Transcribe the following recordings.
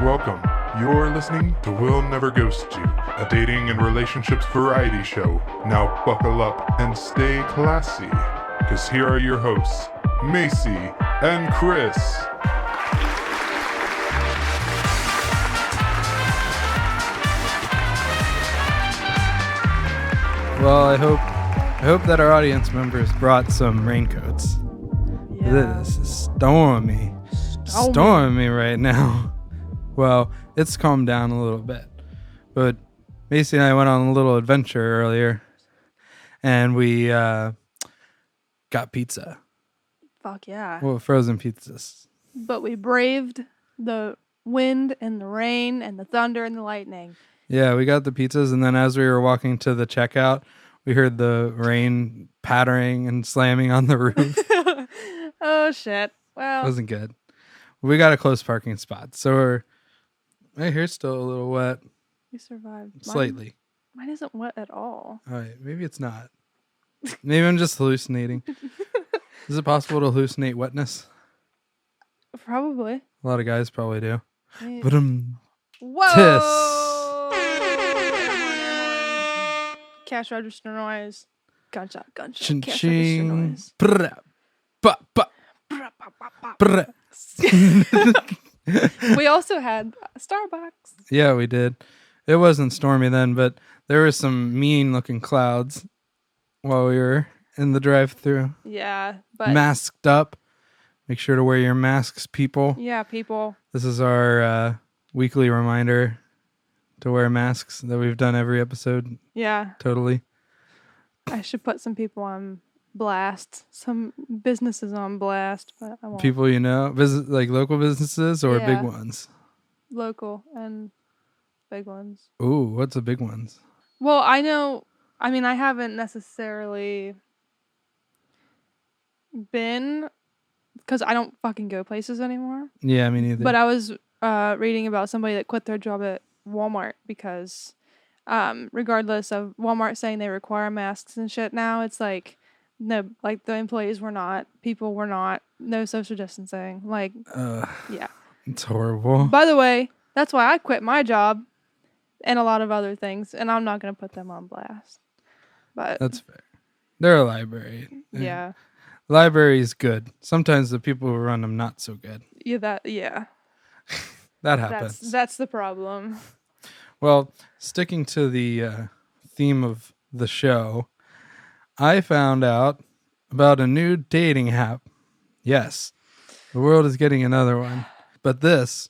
Welcome. You're listening to We'll Never Ghost You, a dating and relationships variety show. Now buckle up and stay classy, because here are your hosts, Macy and Chris. Well, I hope that our audience members brought some raincoats. Yeah. This is stormy right now. Well, it's calmed down a little bit, but Macy and I went on a little adventure earlier, and we got pizza. Fuck yeah. Well, frozen pizzas. But we braved the wind and the rain and the thunder and the lightning. Yeah, we got the pizzas, and then as we were walking to the checkout, we heard the rain pattering and slamming on the roof. Oh, shit. Well, It wasn't good. We got a close parking spot, so my hair's still a little wet. we survived. Slightly. Mine isn't wet at all. All right, maybe it's not. Maybe I'm just hallucinating. Is it possible to hallucinate wetness? Probably. A lot of guys probably do. Yeah. But Whoa! Cash register noise. Gunshot. Chin Cash register ching. noise. Brr, ba, ba, Brr, pop, pop, pop. brr. We also had Starbucks. Yeah, we did. It wasn't stormy then, but there were some mean-looking clouds while we were in the drive-thru. Yeah, but Masked up. Make sure to wear your masks, people. yeah, people. This is our weekly reminder to wear masks that we've done every episode. Yeah, Totally. I should put some people on blast, some businesses on blast, but I won't. People you know, like local businesses or big Yeah. ones? Local and big ones. Ooh, what's the big ones? Well, I haven't necessarily been, because I don't fucking go places anymore. Yeah, me neither. But I was reading about somebody that quit their job at Walmart because regardless of Walmart saying they require masks and shit now, it's like, no, like the employees were not, people were not, no social distancing. Like, yeah. It's horrible. By the way, that's why I quit my job and a lot of other things, and I'm not going to put them on blast. But That's fair. They're a library. yeah. Library's good. Sometimes the people who run them not so good. Yeah. That happens. That's the problem. Well, sticking to the theme of the show, I found out about a new dating app. Yes, the world is getting another one. But this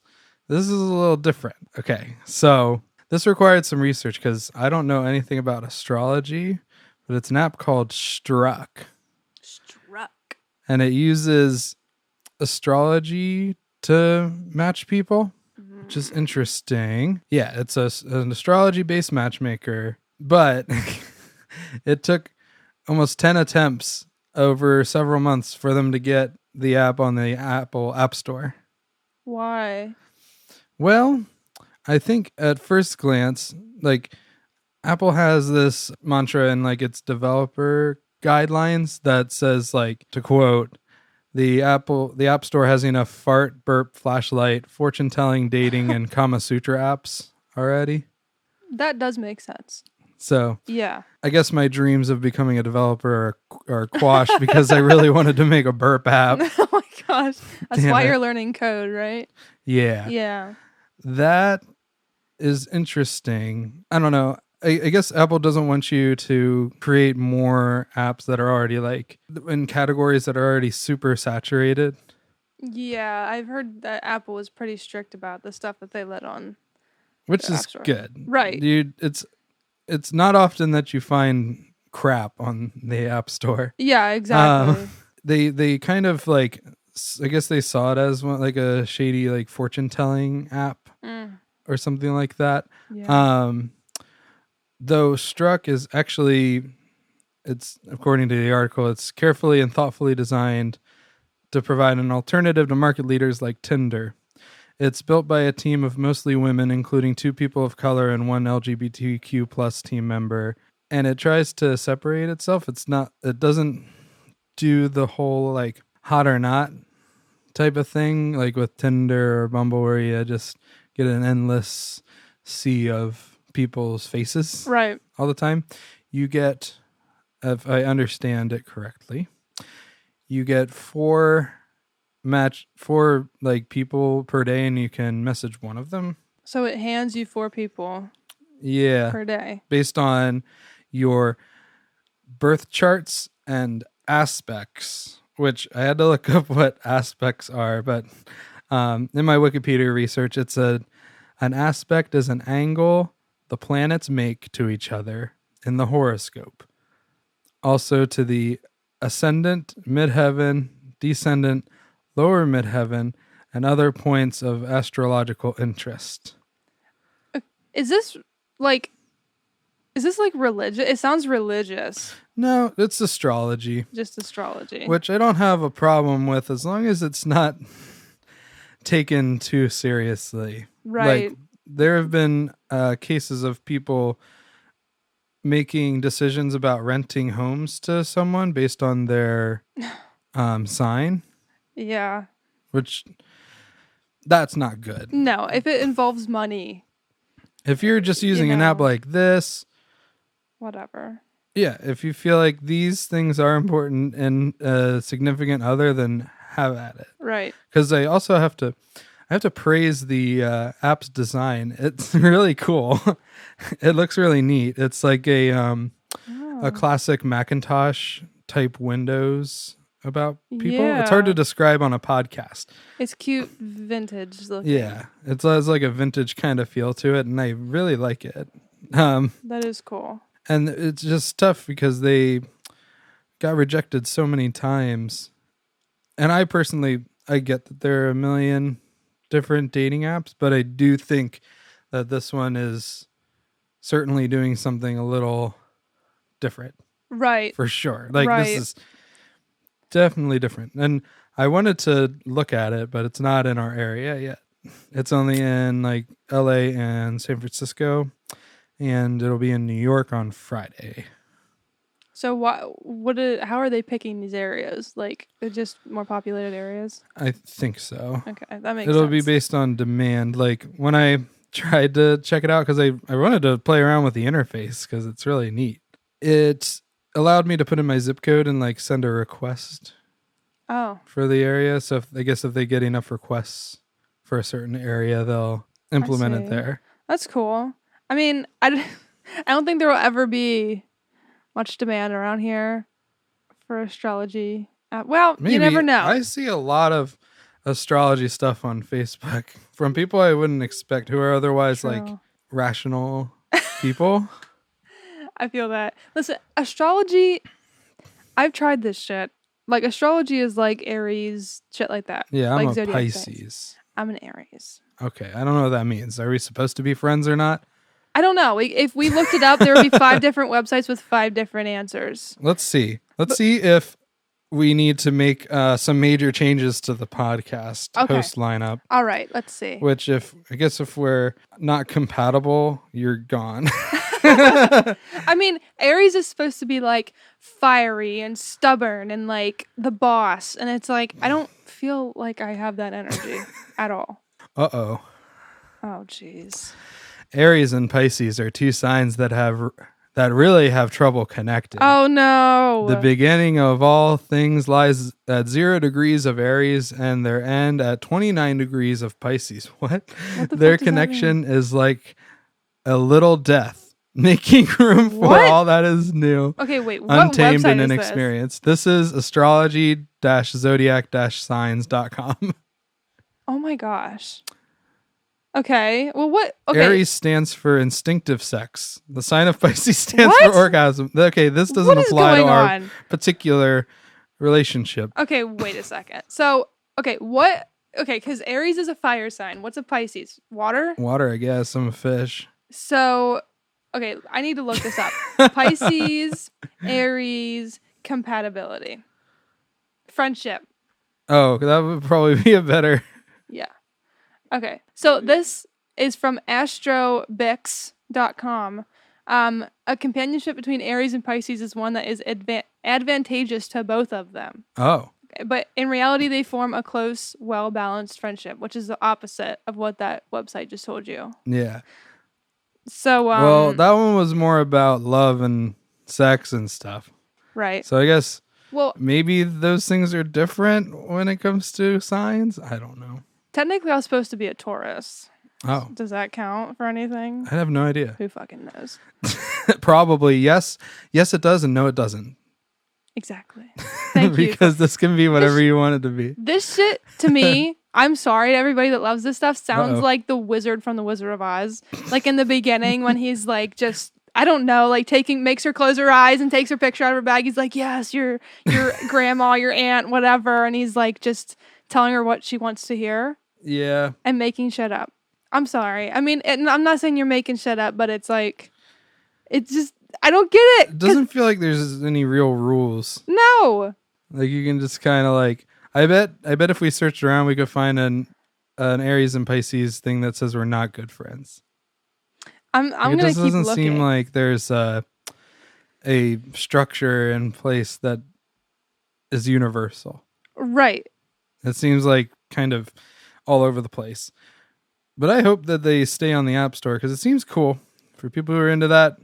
is a little different. Okay, so this required some research because I don't know anything about astrology, but it's an app called Struck. And it uses astrology to match people, which is interesting. Yeah, it's an astrology-based matchmaker, but it took almost 10 attempts over several months for them to get the app on the Apple App Store. Why? Well, I think at first glance, like Apple has this mantra in like its developer guidelines that says, like, to quote, the App Store has enough fart, burp, flashlight, fortune telling, dating, and Kama Sutra apps already. That does make sense. So Yeah. I guess my dreams of becoming a developer are quashed because I really wanted to make a burp app. Oh my gosh. That's Damn why it. you're learning code, right? Yeah. Yeah. That is interesting. I don't know. I guess Apple doesn't want you to create more apps that are already like in categories that are already super saturated. Yeah, I've heard that Apple is pretty strict about the stuff that they let on. Which The is App Store. good. Right. Dude, it's not often that you find crap on the App Store. Yeah, exactly. They kind of like, I guess they saw it as one, like a shady like fortune telling app or something like that. Yeah. Though Struck is actually, it's according to the article, it's carefully and thoughtfully designed to provide an alternative to market leaders like Tinder. It's built by a team of mostly women, including 2 people of color and 1 LGBTQ plus team member. And it tries to separate itself. It doesn't do the whole like hot or not type of thing, like with Tinder or Bumble, where you just get an endless sea of people's faces Right. all the time. You get, if I understand it correctly, you get four like people per day, and you can message one of them. So it hands you 4 people Yeah, per day. based on your birth charts and aspects, which I had to look up what aspects are, but in my Wikipedia research, it's an aspect is an angle the planets make to each other in the horoscope, also to the ascendant, midheaven, descendant, lower midheaven, and other points of astrological interest. Is this like religious? It sounds religious. No, it's astrology, Just astrology. which I don't have a problem with as long as it's not taken too seriously. Right. Like, there have been cases of people making decisions about renting homes to someone based on their sign, Yeah. which that's not good. No, if it involves money, If you're just using an app know. like this, whatever. yeah, if you feel like these things are important and a significant other, then have at it. Right. Because I have to praise the app's design. It's really cool. It looks really neat. It's like a classic Macintosh type Windows about people. It's hard to Yeah. describe on a podcast. It's cute vintage looking. Yeah, it has like a vintage kind of feel to it, and I really like it. That is cool. And it's just tough because they got rejected so many times. And I get that there are a million different dating apps, but I do think that this one is certainly doing something a little different, Right. for sure. Like, Right. this is definitely different. And I wanted to look at it, but it's not in our area yet. It's only in like LA and San Francisco, and it'll be in New York on Friday. So how are they picking these areas? Like, they're just more populated areas? I think so. Okay, that makes It'll sense. be based on demand. Like, when I tried to check it out, because I wanted to play around with the interface because it's really neat. It allowed me to put in my zip code and like send a request for the area. So I guess if they get enough requests for a certain area, they'll implement it see. there. That's cool. I mean, I don't think there will ever be much demand around here for astrology. Well, Maybe. you never know. I see a lot of astrology stuff on Facebook from people I wouldn't expect, who are otherwise like True. rational people. I feel that. Listen, astrology, I've tried this shit. Like, astrology is like Aries, shit like that. Yeah, I'm like a zodiac Pisces. things. I'm an Aries. Okay, I don't know what that means. Are we supposed to be friends or not? I don't know. If we looked it up, there would be 5 different websites with 5 different answers. Let's see. Let's see if we need to make some major changes to the podcast host lineup. All right, let's see. Which, if we're not compatible, you're gone. I mean, Aries is supposed to be like fiery and stubborn and like the boss, and it's like I don't feel like I have that energy at all. Uh-oh. Oh, jeez. Aries and Pisces are 2 signs that really have trouble connecting. Oh no. The beginning of all things lies at 0 degrees of Aries and their end at 29 degrees of Pisces. What? Their connection is like a little death, making room for all that is new. Okay, wait. What untamed website and is this? inexperienced. This is astrology-zodiac-signs.com. Oh my gosh. Okay. Well, what? Okay. Aries stands for instinctive sex. The sign of Pisces stands for orgasm. Okay, this doesn't What is apply to going our on? particular relationship. Okay, wait a second. So, okay, what? Okay, because Aries is a fire sign. What's a Pisces? Water? Water, I guess. I'm a fish. So, okay, I need to look this up. Pisces, Aries, compatibility. Friendship. Oh, that would probably be a better... Yeah. Okay, so this is from astrobix.com. A companionship between Aries and Pisces is one that is advantageous to both of them. Oh. But in reality, they form a close, well-balanced friendship, which is the opposite of what that website just told you. Yeah. So, Well, that one was more about love and sex and stuff. right. So I guess Well, maybe those things are different when it comes to signs. I don't know. technically, I was supposed to be a Taurus. Oh, Does that count for anything? I have no idea. Who fucking knows? Probably yes. Yes, it does, and no, it doesn't. Exactly. Thank you. Because this can be whatever you want it to be. This shit, to me, I'm sorry to everybody that loves this stuff, sounds Uh-oh. like the wizard from The Wizard of Oz. Like in the beginning when he's like just, I don't know, like makes her close her eyes and takes her picture out of her bag. He's like, yes, your grandma, your aunt, whatever. And he's like just telling her what she wants to hear Yeah. and making shit up. I'm sorry. I mean, and I'm not saying you're making shit up, but it's like, it's just, I don't get it. It doesn't feel like there's any real rules. No. Like you can just kind of like, I bet if we searched around, we could find an Aries and Pisces thing that says we're not good friends. I'm Like, going it to just keep doesn't looking. seem like there's a structure in place that is universal. Right. It seems like kind of all over the place. But I hope that they stay on the App Store because it seems cool. For people who are into that,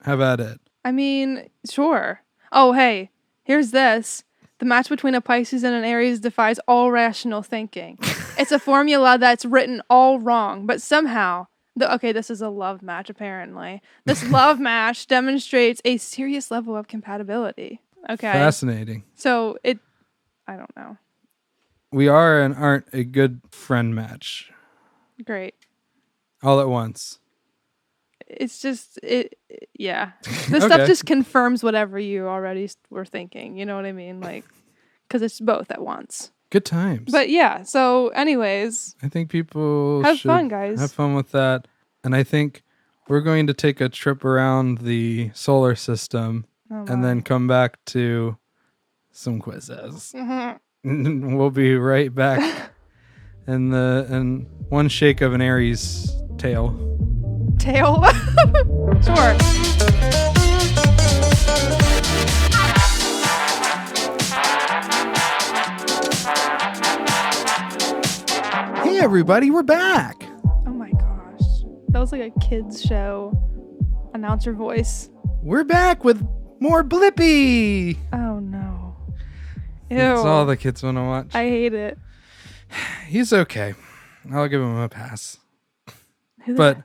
have at it. I mean, sure. Oh, hey, here's this. The match between a Pisces and an Aries defies all rational thinking. It's a formula that's written all wrong, but somehow, this is a love match, apparently. This love match demonstrates a serious level of compatibility. Okay. Fascinating. So I don't know. We are and aren't a good friend match. Great. All at once. It's just, yeah. This Okay. stuff just confirms whatever you already were thinking. You know what I mean? Like, because it's both at once. Good times. But yeah, so anyways, I think people have should fun, guys. have fun with that. And I think we're going to take a trip around the solar system and then come back to some quizzes. We'll be right back in one shake of an Aries tail. Tail. Sure. Hey everybody, we're back. Oh my gosh. That was like a kid's show announcer voice. We're back with more Blippi. Oh no. Ew. That's all the kids want to watch. I hate it. He's okay. I'll give him a pass. Who the But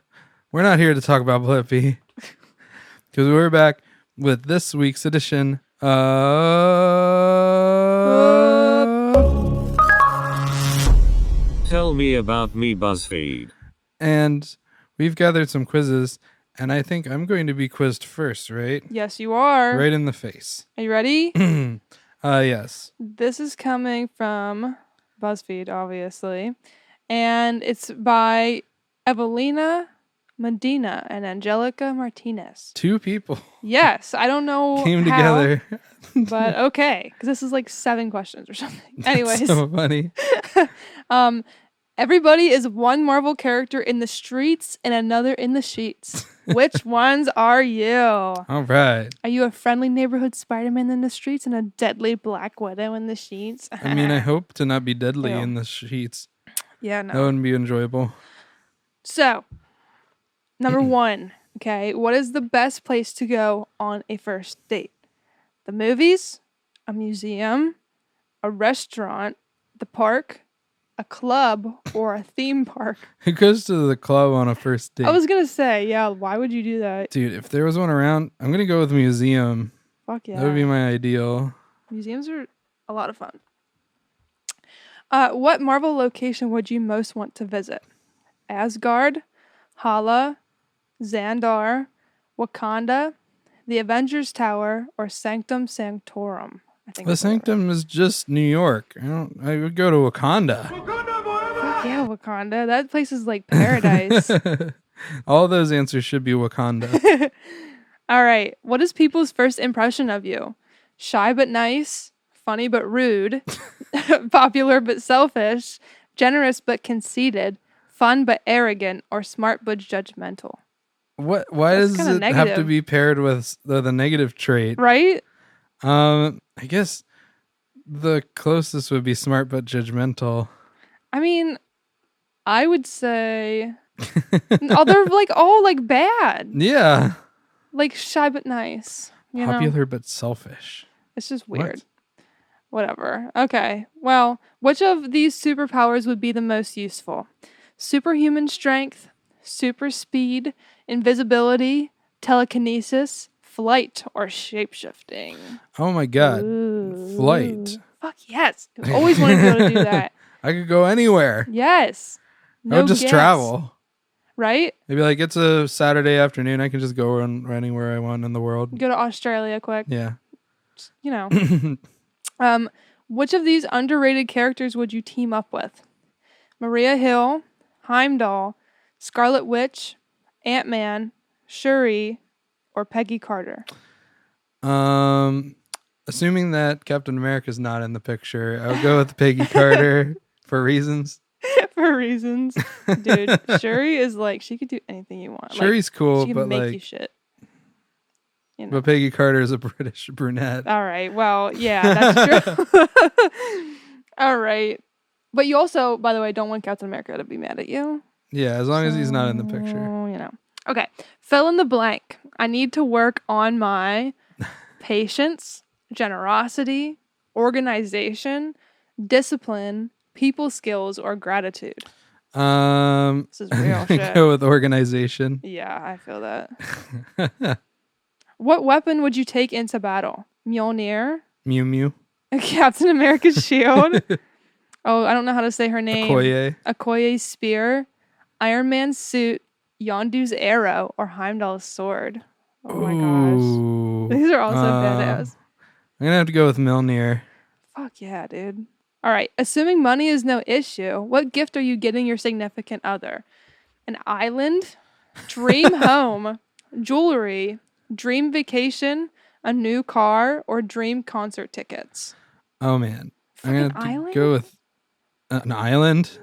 we're not here to talk about Blippi because we're back with this week's edition of Tell me about me, BuzzFeed. and we've gathered some quizzes, and I think I'm going to be quizzed first, right? Yes, you are. Right in the face. Are you ready? Yes. This is coming from BuzzFeed, obviously. And it's by Evelina Medina and Angelica Martinez. Two people Yes, I don't know came how, together. but okay, because this is like 7 questions or something. Anyways, So funny. everybody is one Marvel character in the streets and another in the sheets. Which ones are you? All right. Are you a friendly neighborhood Spider-Man in the streets and a deadly Black Widow in the sheets? I mean, I hope to not be deadly Ew. in the sheets. Yeah, That no. wouldn't be enjoyable. So, number 1. Okay, what is the best place to go on a first date? The movies, a museum, a restaurant, the park, a club, or a theme park? Who goes to the club on a first date? I was gonna say, yeah, why would you do that? Dude, if there was one around, I'm going to go with museum. Fuck yeah. That would be my ideal. Museums are a lot of fun. What Marvel location would you most want to visit? Asgard, Hala, Xandar, Wakanda, the Avengers Tower, or Sanctum Sanctorum? I think The that's what it Sanctum is just New York. I would go to Wakanda. was. Yeah, Wakanda. That place is like paradise. All those answers should be Wakanda. All right. What is people's first impression of you? Shy but nice, funny but rude, popular but selfish, generous but conceited, fun but arrogant, or smart but judgmental? What? Why That's does kinda it have to negative. be paired with the negative trait? Right? I guess The closest would be smart but judgmental. I mean, I would say they're like all like bad. Yeah. Like shy but nice. You know? Popular but selfish. It's just What? weird. Whatever. Okay. Well, which of these superpowers would be the most useful? Superhuman strength, super speed, invisibility, telekinesis, flight, or shapeshifting? Oh my god. Ooh. Flight. Fuck yes. I've always wanted to be able to do that. I could go anywhere. Yes. I would just gas. travel. Right? Maybe like it's a Saturday afternoon. I can just go anywhere I want in the world. Go to Australia quick. Yeah. You know. Which of these underrated characters would you team up with? Maria Hill, Heimdall, Scarlet Witch, Ant-Man, Shuri, or Peggy Carter? Assuming that Captain America's not in the picture, I would go with Peggy Carter for reasons. For reasons. Dude, Shuri is like, she could do anything you want. Shuri's cool, she can but make like, you shit. You know. but Peggy Carter is a British brunette. All right. Well, yeah, that's true. All right. But you also, by the way, don't want Captain America to be mad at you. Yeah, as long as he's not in the picture. You know. Okay. Fill in the blank. I need to work on my patience, generosity, organization, discipline, people skills, or gratitude. This is real shit. Go with organization. Yeah, I feel that. What weapon would you take into battle? Mjolnir? Mew Mew. Captain America's shield? Oh, I don't know how to say her name. Okoye. Okoye's spear, Iron Man's suit, Yondu's arrow, or Heimdall's sword. Oh my Ooh. gosh. These are also badass. I'm going to have to go with Mjolnir. Fuck yeah, dude. All right. Assuming money is no issue, what gift are you getting your significant other? An island, dream home, jewelry, dream vacation, a new car, or dream concert tickets? Oh, man. I'm going to island? go with an island.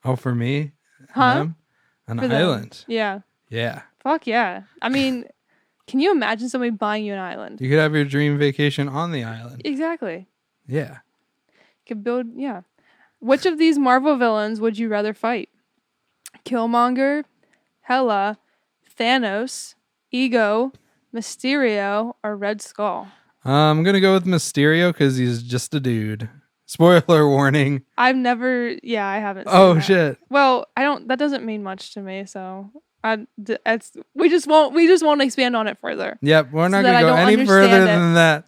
Oh, for me? Huh? Them? An For them. island. Yeah. Yeah. Fuck yeah. I mean, can you imagine somebody buying you an island? You could have your dream vacation on the island. Exactly. Yeah. Could build, yeah. Which of these Marvel villains would you rather fight? Killmonger, Hela, Thanos, Ego, Mysterio, or Red Skull? I'm going to go with Mysterio because he's just a dude. Spoiler warning. I haven't seen Oh, that. shit. Well, that doesn't mean much to me, so we just won't expand on it further. Yep, we're not that going to I go don't any further understand than that.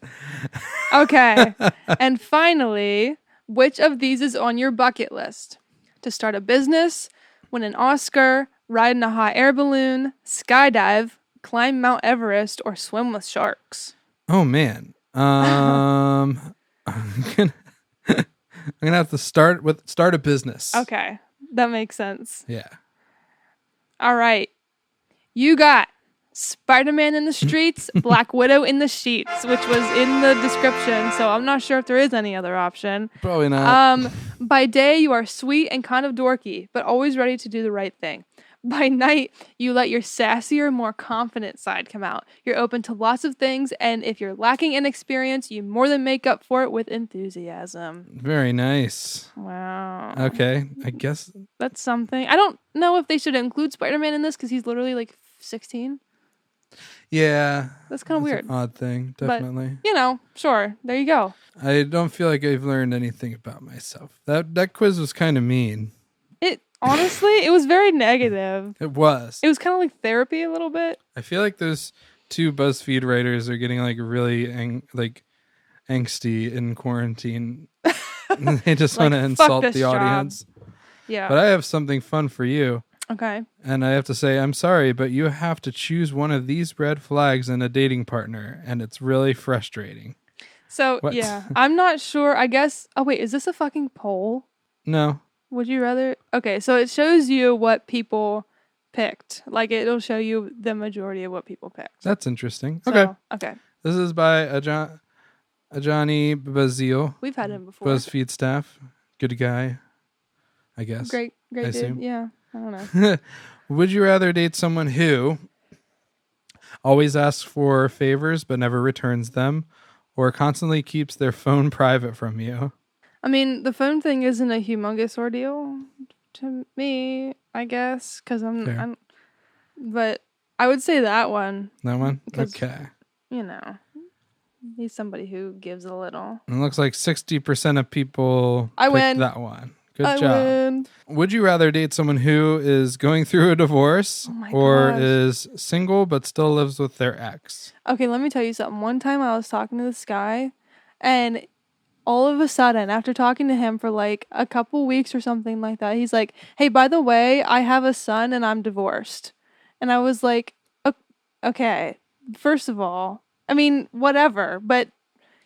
Okay. And finally, which of these is on your bucket list? To start a business, win an Oscar, ride in a hot air balloon, skydive, climb Mount Everest, or swim with sharks? Oh, man. I'm gonna have to start a business. Okay. That makes sense. Yeah. All right. You got Spider-Man in the streets, Black Widow in the sheets, which was in the description, so I'm not sure if there is any other option. Probably not. By day, you are sweet and kind of dorky, but always ready to do the right thing. By night, you let your sassier, more confident side come out. You're open to lots of things, and if you're lacking in experience, you more than make up for it with enthusiasm. Very nice. Wow. Okay, I guess. That's something. I don't know if they should include Spider-Man in this because he's literally like 16. Yeah. That's kind of weird. An odd thing, definitely. But, sure. There you go. I don't feel like I've learned anything about myself. That quiz was kind of mean. Honestly, it was very negative. It was. It was kind of like therapy a little bit. I feel like those two BuzzFeed writers are getting like really angsty in quarantine. They just Like, want to fuck insult this the job. audience. Yeah. But I have something fun for you. Okay. And I have to say, I'm sorry, but you have to choose one of these red flags in a dating partner, and it's really frustrating. So, What? yeah. I'm not sure. I guess. Oh, wait. Is this a fucking poll? No. Would you rather? Okay. So it shows you what people picked. Like, it'll show you the majority of what people picked. That's interesting. So, Okay. Okay. This is by Ajani Bazil, We've had him before. BuzzFeed staff. Good guy, I guess. Great I dude. assume. Yeah. I don't know. Would you rather date someone who always asks for favors but never returns them, or constantly keeps their phone private from you? I mean, the phone thing isn't a humongous ordeal to me, I guess, because Fair. but I would say that one. That one? Because, Okay. you know, he's somebody who gives a little. It looks like 60% of people I picked win. that one. Good I job. win. Would you rather date someone who is going through a divorce Oh my or gosh. is single but still lives with their ex? Okay, let me tell you something. One time I was talking to this guy, and all of a sudden, after talking to him for like a couple weeks or something like that, he's like, "Hey, by the way, I have a son and I'm divorced." And I was like, "Okay, first of all, I mean, whatever, but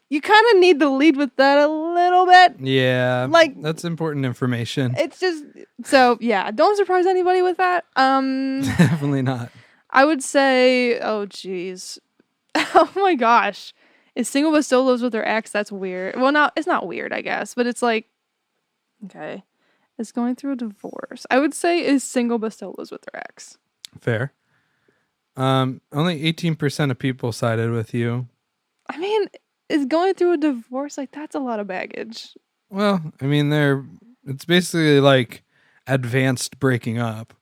you kind of need to lead with that a little bit." Yeah, Like- that's important information. It's just so yeah. Don't surprise anybody with that. Definitely not. I would say, oh geez, oh my gosh, is single but still lives with their ex? That's weird. Well, no, it's not weird, I guess, but it's like, okay, is going through a divorce. I would say is single but still lives with their ex. Fair. Only 18% of people sided with you. I mean, is going through a divorce like that's a lot of baggage. Well, I mean, it's basically like advanced breaking up.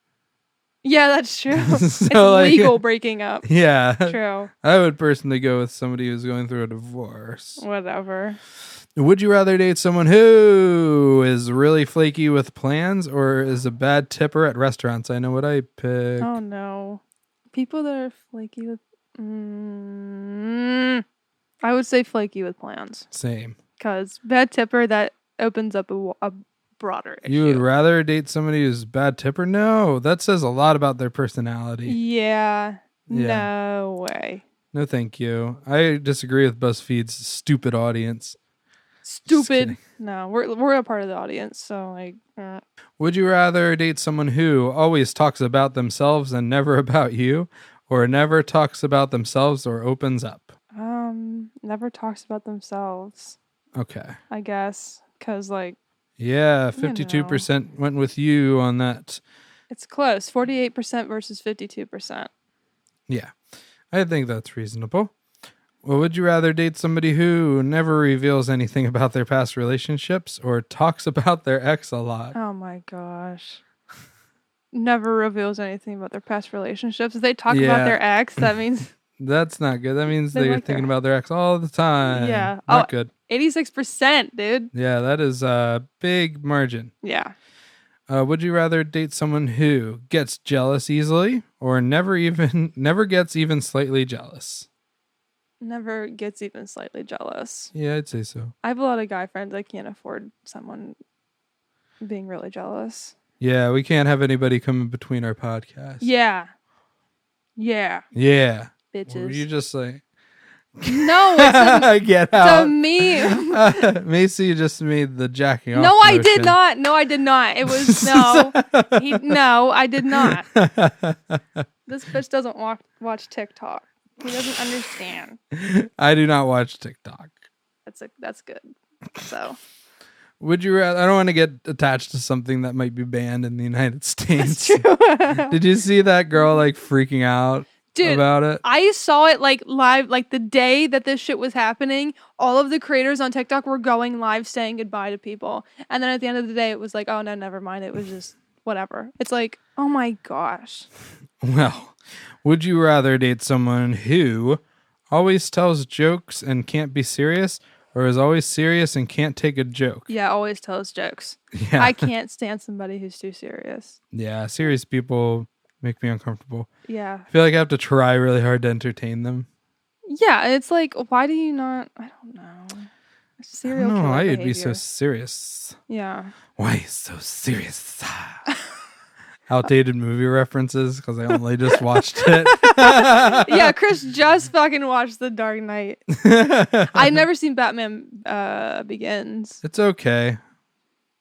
Yeah, that's true. It's like- legal breaking up. Yeah. True. I would personally go with somebody who's going through a divorce. Whatever. Would you rather date someone who is really flaky with plans or is a bad tipper at restaurants? I know what I pick. Oh no, people that are flaky with. I would say flaky with plans. Same. Because bad tipper, that opens up a broader issue. You would rather date somebody who's a bad tipper? No, that says a lot about their personality. Yeah. Yeah. No way. No, thank you. I disagree with BuzzFeed's stupid audience. Stupid. kidding. No, we're a part of the audience, so like. Would you rather date someone who always talks about themselves and never about you, or never talks about themselves or opens up? Never talks about themselves, Okay. I guess, because like Yeah, 52% went with you on that. it's close. 48% versus 52%. Yeah, I think that's reasonable. Well, would you rather date somebody who never reveals anything about their past relationships or talks about their ex a lot? Oh my gosh. Never reveals anything about their past relationships. If they talk Yeah. about their ex, that means That's not good. That means They they're like their thinking about their ex all the time. Yeah. Not Oh. good. 86%, dude. Yeah, that is a big margin. Yeah. Would you rather date someone who gets jealous easily or never gets even slightly jealous? Never gets even slightly jealous. Yeah, I'd say so. I have a lot of guy friends. I can't afford someone being really jealous. Yeah, we can't have anybody come in between our podcast. Yeah. Yeah. Yeah. What Bitches. were you just saying? No, it's Get a out. meme. Macy just made the jacking off No, I did motion. not. No, I did not. It was no. No, I did not. This bitch doesn't watch TikTok. He doesn't understand. I do not watch TikTok. That's good. So Would you rather? I don't want to get attached to something that might be banned in the United States. that's true. Did you see that girl like freaking out Dude, about it? I saw it like live, like the day that this shit was happening. All of the creators on TikTok were going live saying goodbye to people. And then at the end of the day, it was like, oh no, never mind. It was just whatever. It's like, oh my gosh. Well, would you rather date someone who always tells jokes and can't be serious, or is always serious and can't take a joke? Yeah, always tells jokes. Yeah. I can't stand somebody who's too serious. Yeah, serious people make me uncomfortable. Yeah. I feel like I have to try really hard to entertain them. Yeah, it's like, why do you not? I don't know. I Serial don't know killer why you'd behavior. be so serious. Yeah. Why are you so serious? Outdated movie references because I only just watched it. Yeah, Chris just fucking watched The Dark Knight. I've never seen Batman Begins. It's okay.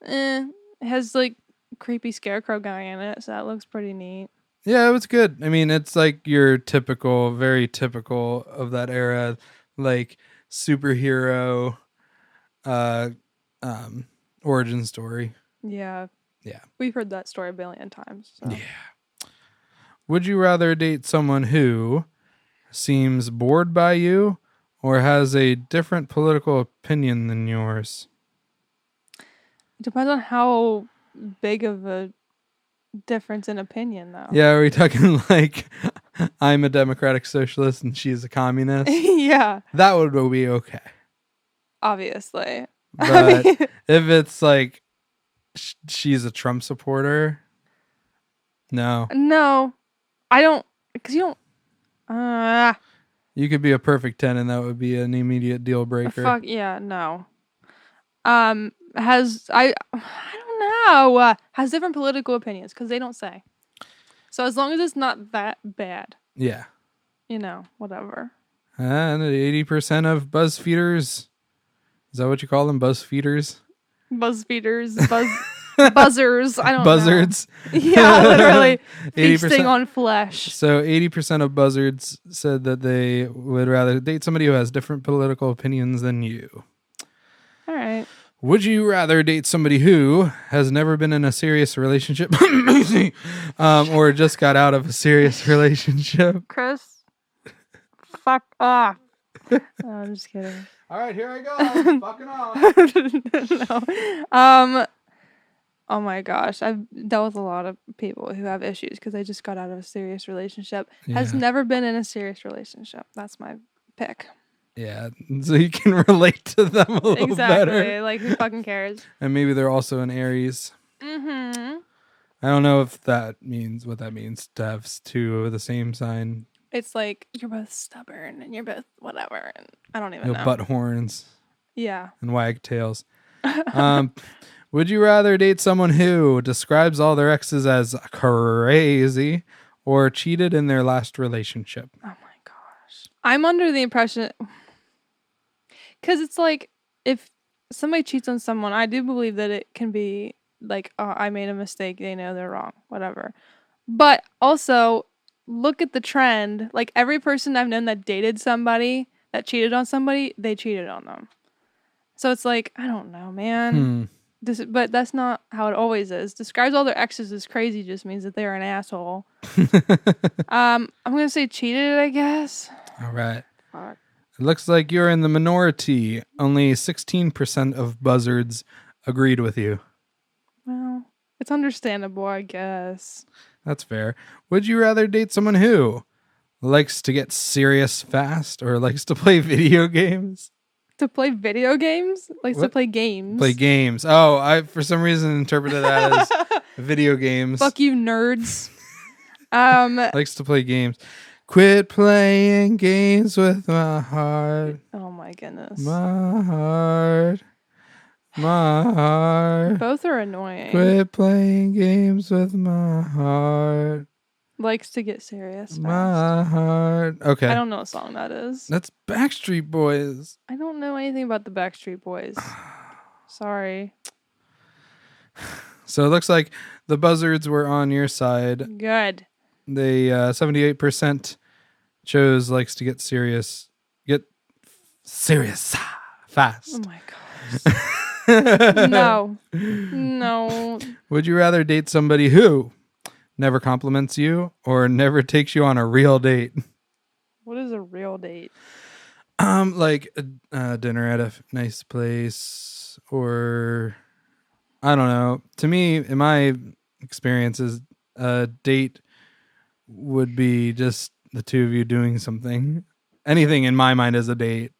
It has like creepy scarecrow guy in it, so that looks pretty neat. Yeah, it was good. I mean, it's like your typical, very typical of that era, like superhero origin story. Yeah. Yeah. We've heard that story a billion times. So. Yeah. Would you rather date someone who seems bored by you or has a different political opinion than yours? It depends on how big of a difference in opinion, though. Yeah, are we talking like I'm a democratic socialist and she's a communist? Yeah, That would be okay. obviously. But if it's like she's a Trump supporter, no. No, I don't, because you don't. You could be a perfect 10 and that would be an immediate deal breaker. Fuck yeah, no. I don't know. Has different political opinions because they don't say. So as long as it's not that bad, Yeah. Whatever. And 80% of BuzzFeeders, is that what you call them? BuzzFeeders? Buzzfeeders, buzzers. I don't Buzzards. know. Yeah, literally 80%. feasting on flesh. So 80% of buzzards said that they would rather date somebody who has different political opinions than you. All right. Would you rather date somebody who has never been in a serious relationship or just got out of a serious relationship? Chris, fuck off. No, I'm just kidding. All right, here I go. Fucking off. No. Oh my gosh, I've dealt with a lot of people who have issues because they just got out of a serious relationship. Has Yeah. never been in a serious relationship. That's my pick. Yeah, so you can relate to them a little Exactly. better. Like, who fucking cares? And maybe they're also an Aries. Mm-hmm. I don't know if that means what that means to have two of the same sign. It's like you're both stubborn and you're both whatever, and I don't even You'll know. butt horns Yeah. and wag tails. Would you rather date someone who describes all their exes as crazy or cheated in their last relationship? Oh my gosh. I'm under the impression, because it's like, if somebody cheats on someone, I do believe that it can be like, oh, I made a mistake. They know they're wrong, whatever. But also, look at the trend. Like, every person I've known that dated somebody that cheated on somebody, they cheated on them. So it's like, I don't know, man. But that's not how it always is. Describes all their exes as crazy just means that they're an asshole. I'm gonna say cheated, I guess. All right. Fuck. It looks like you're in the minority. Only 16% of buzzards agreed with you. Well, it's understandable, I guess. That's fair. Would you rather date someone who likes to get serious fast or likes to play video games? To play video games? Likes to What? play games. Play games. Oh, I for some reason interpreted that as video games. Fuck you, nerds. Likes to play games. Quit playing games with my heart. Oh my goodness. My heart. My heart. Both are annoying. Quit playing games with my heart. Likes to get serious fast. My heart. Okay. I don't know what song that is. That's Backstreet Boys. I don't know anything about the Backstreet Boys. Sorry. So it looks like the buzzards were on your side. Good. They 78% chose likes to get serious fast. Oh my gosh. No. No. Would you rather date somebody who never compliments you or never takes you on a real date? What is a real date? Like a dinner at a nice place, or I don't know. To me, in my experiences, a date would be just the two of you doing something. Anything in my mind is a date.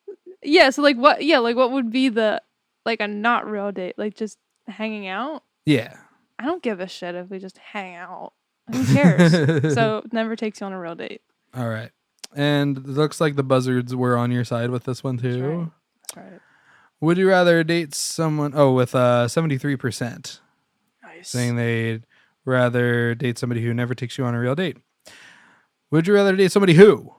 Yeah, so like what what would be the like a not real date? Like just hanging out? Yeah. I don't give a shit if we just hang out. Who cares? So never takes you on a real date. All right. And it looks like the buzzards were on your side with this one too. That's right. Would you rather date someone with 73% Nice. saying they'd rather date somebody who never takes you on a real date? Would you rather date somebody who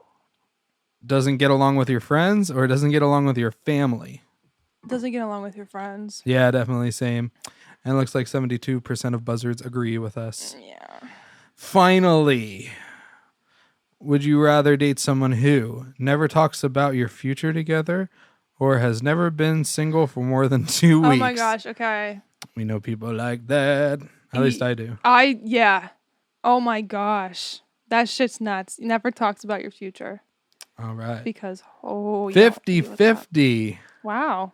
doesn't get along with your friends or doesn't get along with your family? Doesn't get along with your friends. Yeah, definitely same. And it looks like 72% of buzzards agree with us. Yeah. Finally, would you rather date someone who never talks about your future together or has never been single for more than 2 weeks? Oh my gosh, okay. We know people like that. At least I do. Yeah. Oh my gosh. That shit's nuts. Never talks about your future. All right. Because, you don't have to deal with that. 50-50. Wow.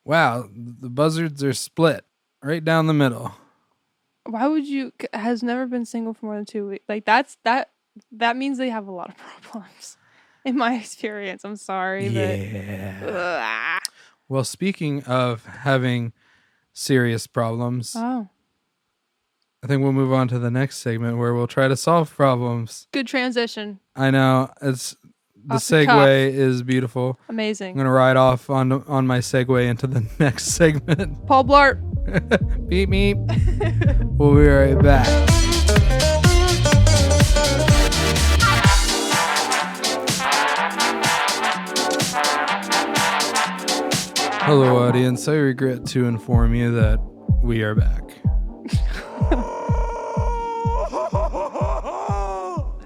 Wow. The buzzards are split right down the middle. Why would you, has never been single for more than 2 weeks. Like, that means they have a lot of problems. In my experience, I'm sorry, Yeah. but. Well, speaking of having serious problems, Oh. I think we'll move on to the next segment where we'll try to solve problems. Good transition. I know. The Off the cuff. segue is beautiful. I'm Amazing. going to ride off on my segue into the next segment. Paul Blart. Beep, beep. We'll be right back. Hello, audience. I regret to inform you that we are back.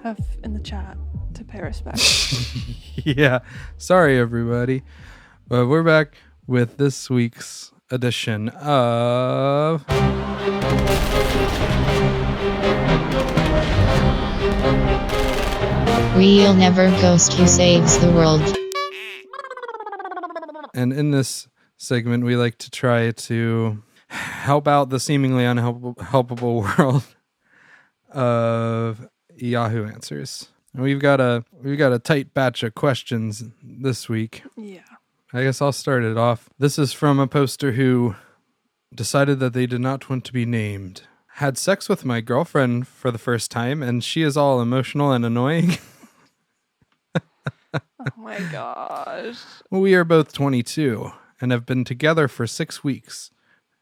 F in the chat to pay respect. Yeah. Sorry, everybody. But we're back with this week's edition of... Real Never Ghost Who Saves the World. And in this segment, we like to try to help out the seemingly unhelpable world of Yahoo Answers. And we've got a tight batch of questions this week. Yeah. I guess I'll start it off. This is from a poster who decided that they did not want to be named. Had sex with my girlfriend for the first time, and she is all emotional and annoying. Oh my gosh. We are both 22 and have been together for 6 weeks.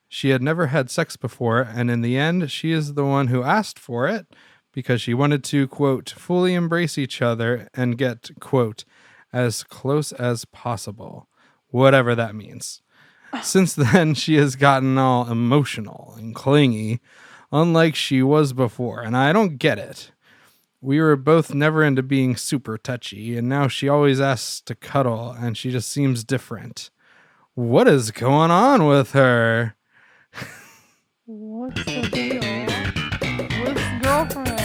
She had never had sex before, and in the end, she is the one who asked for it because she wanted to, quote, fully embrace each other and get, quote, as close as possible, whatever that means. Since then, she has gotten all emotional and clingy, unlike she was before, and I don't get it. We were both never into being super touchy, and now she always asks to cuddle, and she just seems different. What is going on with her? What's the deal with girlfriends?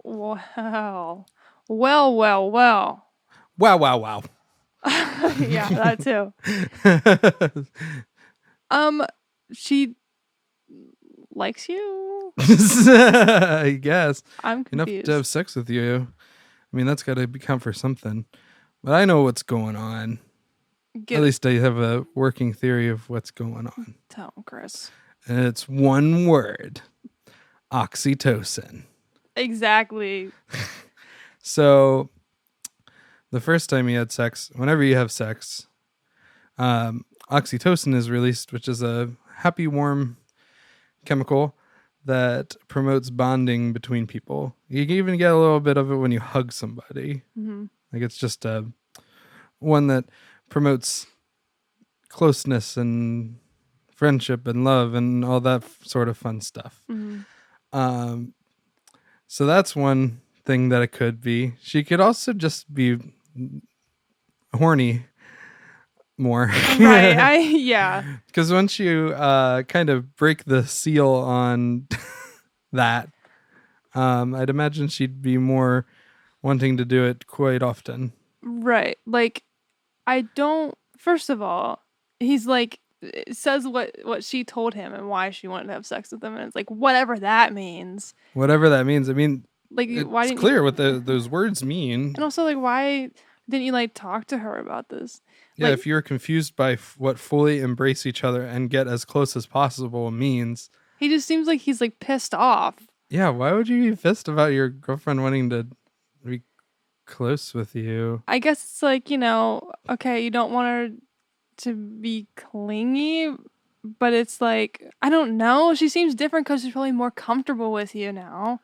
Wow. Well. Wow. Yeah, that too. She likes you? I guess. I'm Enough confused. to have sex with you. I mean, that's got to count for something. But I know what's going on. At least I have a working theory of what's going on. Tell him, Chris. And it's one word. Oxytocin. Exactly. So, the first time you had sex, whenever you have sex, oxytocin is released, which is a happy, warm chemical that promotes bonding between people. You can even get a little bit of it when you hug somebody. Mm-hmm. Like it's just one that promotes closeness and friendship and love and all that sort of fun stuff. Mm-hmm. So that's one thing that it could be. She could also just be horny more. Right. Yeah. Because once you kind of break the seal on that, I'd imagine she'd be more wanting to do it quite often. Right. Like, first of all, he's like, says what she told him and why she wanted to have sex with him. And it's like, whatever that means. Whatever that means. I mean, like, why it's didn't clear what those words mean. And also, like, why didn't you, like, talk to her about this? Yeah, like, if you're confused by what fully embrace each other and get as close as possible means. He just seems like he's, like, pissed off. Yeah, why would you be pissed about your girlfriend wanting to be close with you? I guess it's like, okay, you don't want her to be clingy, but it's like, I don't know. She seems different because she's probably more comfortable with you now.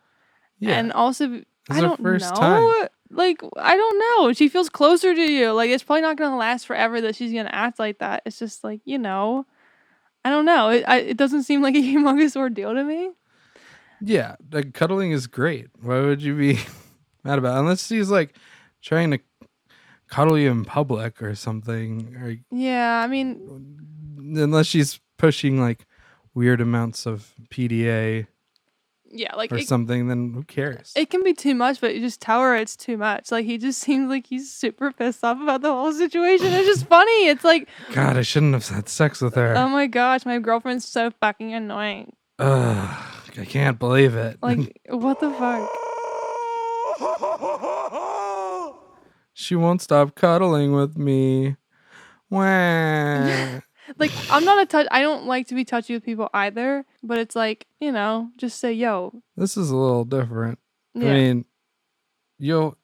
Yeah. And also, I don't know. Time. Like, I don't know. She feels closer to you. Like, it's probably not going to last forever that she's going to act like that. It's just like, I don't know. It doesn't seem like a humongous ordeal to me. Yeah, like cuddling is great. Why would you be mad about it? Unless she's like trying to cuddle you in public or something. Or, yeah, I mean, unless she's pushing like weird amounts of PDA. Yeah, like or something, then who cares? it can be too much, but you just tell her it's too much. Like he just seems like he's super pissed off about the whole situation. It's just funny. It's like, God, I shouldn't have had sex with her. oh my gosh, my girlfriend's so fucking annoying. Ugh, I can't believe it. Like, what the fuck? She won't stop cuddling with me. Wah. Like, I'm not a touch. I don't like to be touchy with people either. But it's like, just say, yo. This is a little different. Yeah. I mean, you'll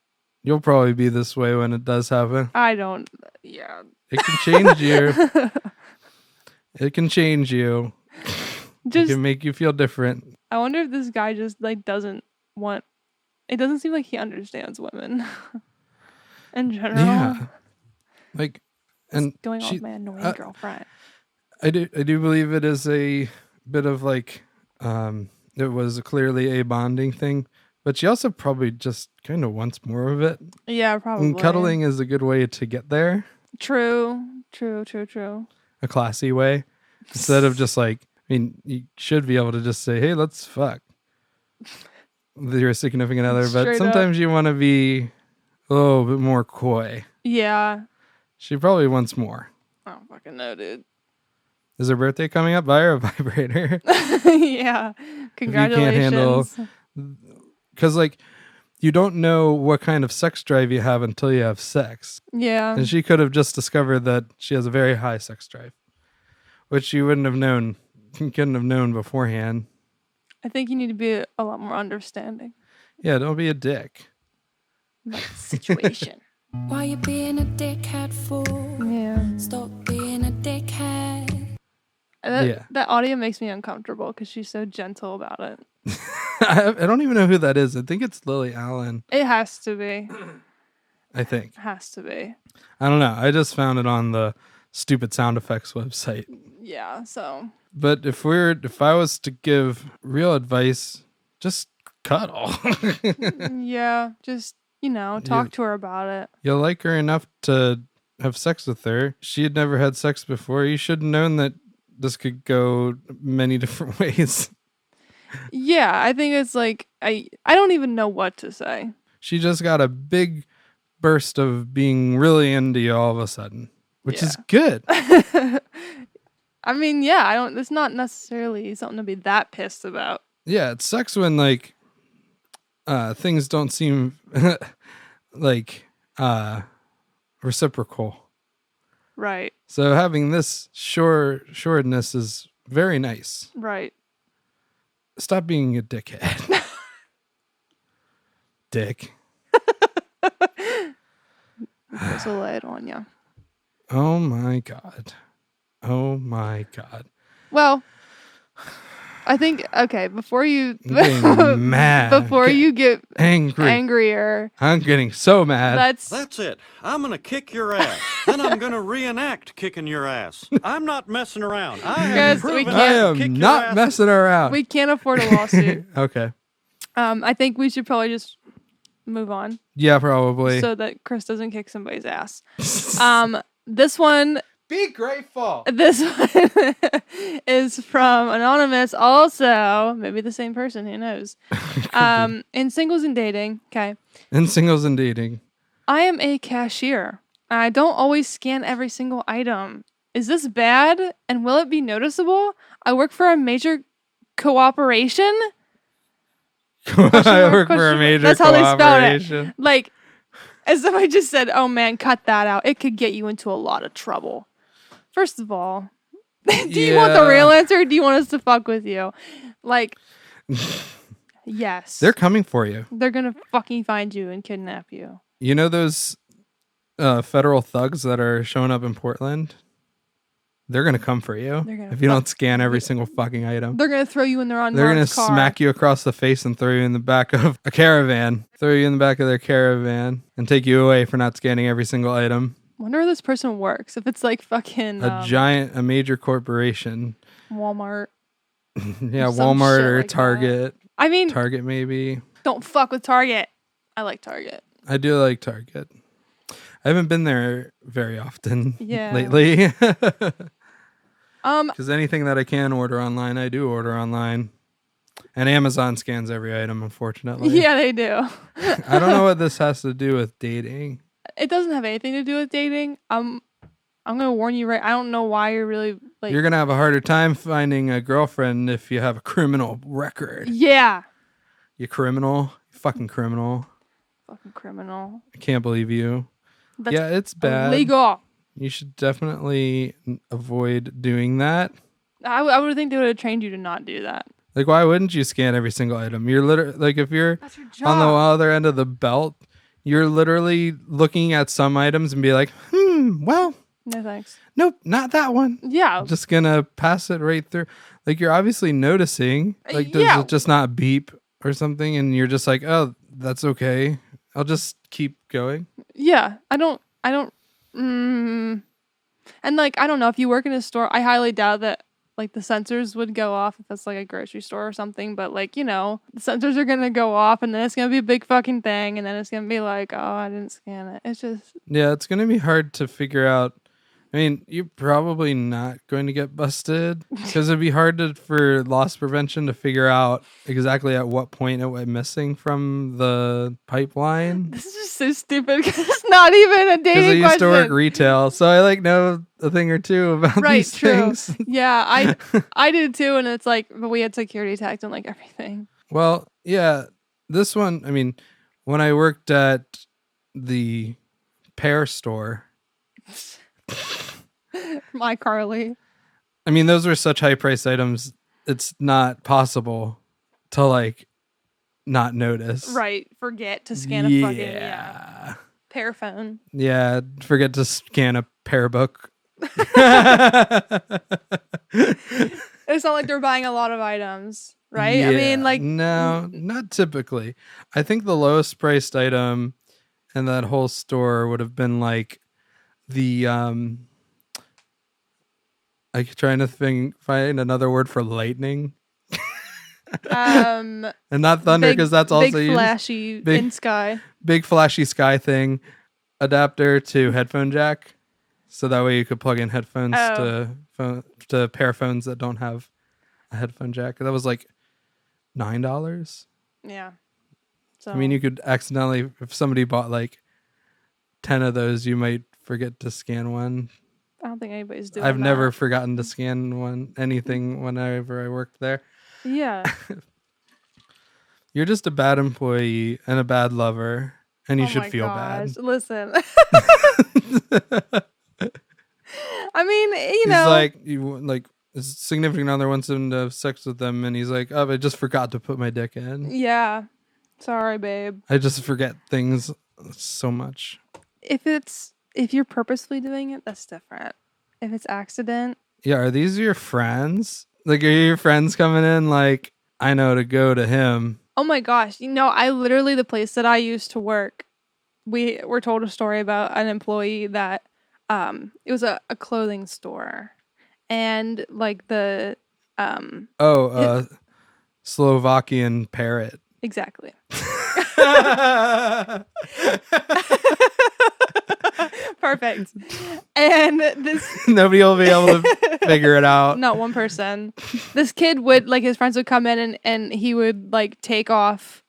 probably be this way when it does happen. I don't. Yeah. It can change you. It can change you. It Just. can make you feel different. I wonder if this guy just like doesn't want. It doesn't seem like he understands women in general. Yeah. Like, and What's going on with my annoying girlfriend? I do believe it is a bit of like, it was clearly a bonding thing, but she also probably just kind of wants more of it. Yeah, probably. And cuddling is a good way to get there. True. A classy way. Instead of just like, I mean, you should be able to just say, hey, let's fuck with your significant other, but Straight sometimes you want to be a little bit more coy. Yeah. She probably wants more. I don't fucking know, dude. Is her birthday coming up? Buy her a vibrator. Yeah. Congratulations. Because, like, you don't know what kind of sex drive you have until you have sex. Yeah. And she could have just discovered that she has a very high sex drive, which you couldn't have known beforehand. I think you need to be a lot more understanding. Yeah, don't be a dick. About the situation. Why you being a dickhead for? Yeah. Stop being a dickhead. That audio makes me uncomfortable because she's so gentle about it. I don't even know who that is. I think it's Lily Allen. It has to be. I think. It has to be. I don't know. I just found it on the stupid sound effects website. Yeah, so. But if I was to give real advice, just cuddle. Yeah, just, talk to her about it. You'll like her enough to have sex with her. She had never had sex before. You should have known that this could go many different ways. Yeah, I think it's like, I don't even know what to say. She just got a big burst of being really into you all of a sudden, which is good. I mean, yeah, it's not necessarily something to be that pissed about. Yeah, it sucks when like things don't seem like reciprocal. Right. So having this shoreness is very nice. Right. Stop being a dickhead. Dick. There's a light on you. Oh my God. Oh my God. Well, I think, okay, before you I'm getting mad. Before you get angrier. I'm getting so mad. That's it. I'm going to kick your ass. Then I'm going to reenact kicking your ass. I'm not messing around. I have proven I I am can kick not your ass. messing around. We can't afford a lawsuit. Okay. I think we should probably just move on. Yeah, probably. So that Chris doesn't kick somebody's ass. This one. Be grateful. This one is from Anonymous. Also, maybe the same person. Who knows? In Singles and Dating. Okay. In Singles and Dating. I am a cashier. I don't always scan every single item. Is this bad? And will it be noticeable? I work for a major cooperation. I work for a major That's how they spelled cooperation. it. Like, as if I just said, oh man, cut that out. It could get you into a lot of trouble. First of all, do you want the real answer or do you want us to fuck with you? Like, yes. They're coming for you. They're going to fucking find you and kidnap you. You know those federal thugs that are showing up in Portland? They're going to come for you if you don't scan every single fucking item. They're going to throw you in their unmarked They're going to car. smack you across the face and throw you in the back of a caravan. Throw you in the back of their caravan and take you away for not scanning every single item. Wonder where this person works. If it's like fucking... a major corporation. Walmart. Yeah, Some Walmart shit or like Target. that. I mean... Target maybe. Don't fuck with Target. I like Target. I do like Target. I haven't been there very often lately. Because anything that I can order online, I do order online. And Amazon scans every item, unfortunately. Yeah, they do. I don't know what this has to do with dating. It doesn't have anything to do with dating. I'm gonna warn you right. I don't know why you're really like. You're going to have a harder time finding a girlfriend if you have a criminal record. Yeah. You criminal. You fucking criminal. Fucking criminal. I can't believe you. That's Yeah, it's bad. illegal. You should definitely avoid doing that. I would think they would have trained you to not do that. Like, why wouldn't you scan every single item? You're literally, like, if you're That's your on the job. other end of the belt, you're literally looking at some items and be like, well, No thanks. nope, not that one. Yeah. I'm just gonna pass it right through. Like, you're obviously noticing. Like, does Yeah. it just not beep or something? And you're just like, oh, that's okay. I'll just keep going. Yeah. I don't. And like I don't know if you work in a store. I highly doubt that like the sensors would go off if it's like a grocery store or something. But like the sensors are gonna go off, and then it's gonna be a big fucking thing, and then it's gonna be like, oh, I didn't scan it. It's just Yeah, it's gonna be hard to figure out. I mean, you're probably not going to get busted because it'd be hard for loss prevention to figure out exactly at what point it went missing from the pipeline. this is just so stupid because it's not even a Because I dating used to work question. retail, so I like know a thing or two about Right, these true. things. Yeah, I did too, and it's like, but we had security tags and like everything. Well, yeah, this one. I mean, when I worked at the pear store. My Carly. I mean, those were such high priced items. It's not possible to like not notice. Right, forget to scan a fucking pear phone. Yeah, forget to scan a pear book. It's not like they're buying a lot of items, right? I mean, like no, not typically. I think the lowest priced item in that whole store would have been like the like trying to find another word for lightning. And not thunder because that's also big used. flashy in sky. Big flashy sky thing adapter to headphone jack, so that way you could plug in headphones to pair phones that don't have a headphone jack. That was like $9. Yeah. So I mean, you could accidentally, if somebody bought like 10 of those, you might forget to scan one. I don't think anybody's doing I've that. never forgotten to scan anything whenever I worked there. Yeah. You're just a bad employee and a bad lover, and you Oh should my feel gosh. bad. Listen. I mean, He's like, his significant other wants him to have sex with them, and he's like, oh, I just forgot to put my dick in. Yeah. Sorry, babe. I just forget things so much. If you're purposefully doing it, that's different. If it's accident. Yeah, are these your friends? Like, are your friends coming in like, I know to go to him? Oh my gosh. I literally, the place that I used to work, we were told a story about an employee that it was a clothing store. And like the Slovakian parrot. exactly. Perfect. And this Nobody will be able to figure it out. not one person. This kid would like his friends would come in and he would like take off.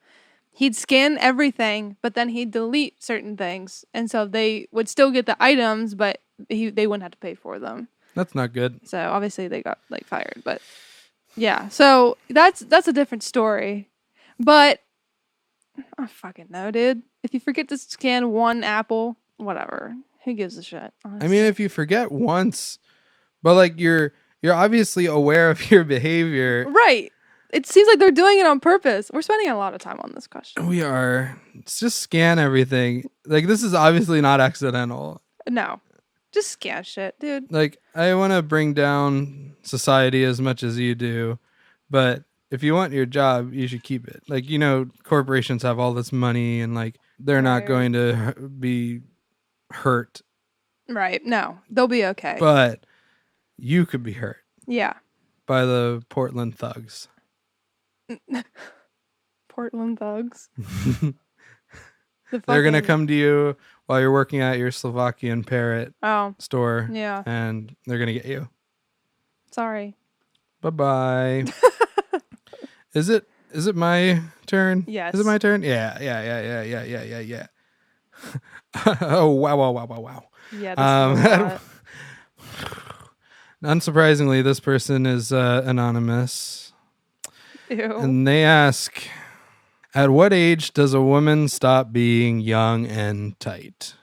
He'd scan everything, but then he'd delete certain things, and so they would still get the items, but they wouldn't have to pay for them. That's not good. So obviously they got like fired, but yeah. So that's a different story. But I fucking know, dude. If you forget to scan one apple, whatever. Who gives a shit? Honestly. I mean, if you forget once, but like you're obviously aware of your behavior. Right. It seems like they're doing it on purpose. We're spending a lot of time on this question. We are. It's just scan everything. Like, this is obviously not accidental. No. Just scan shit, dude. Like, I want to bring down society as much as you do, but if you want your job, you should keep it. Like, corporations have all this money and like they're not Right. going to be hurt, Right. No. They'll be okay. but you could be hurt Yeah. by the Portland thugs. Portland thugs. They're going to come to you while you're working at your Slovakian parrot Oh, store, yeah. and they're going to get you. Sorry. Bye-bye. Is it Is it my turn? Yes. Is it my turn? Yeah. Oh, wow. Yeah, this is a lot. Unsurprisingly, this person is anonymous. Ew. And they ask, at what age does a woman stop being young and tight?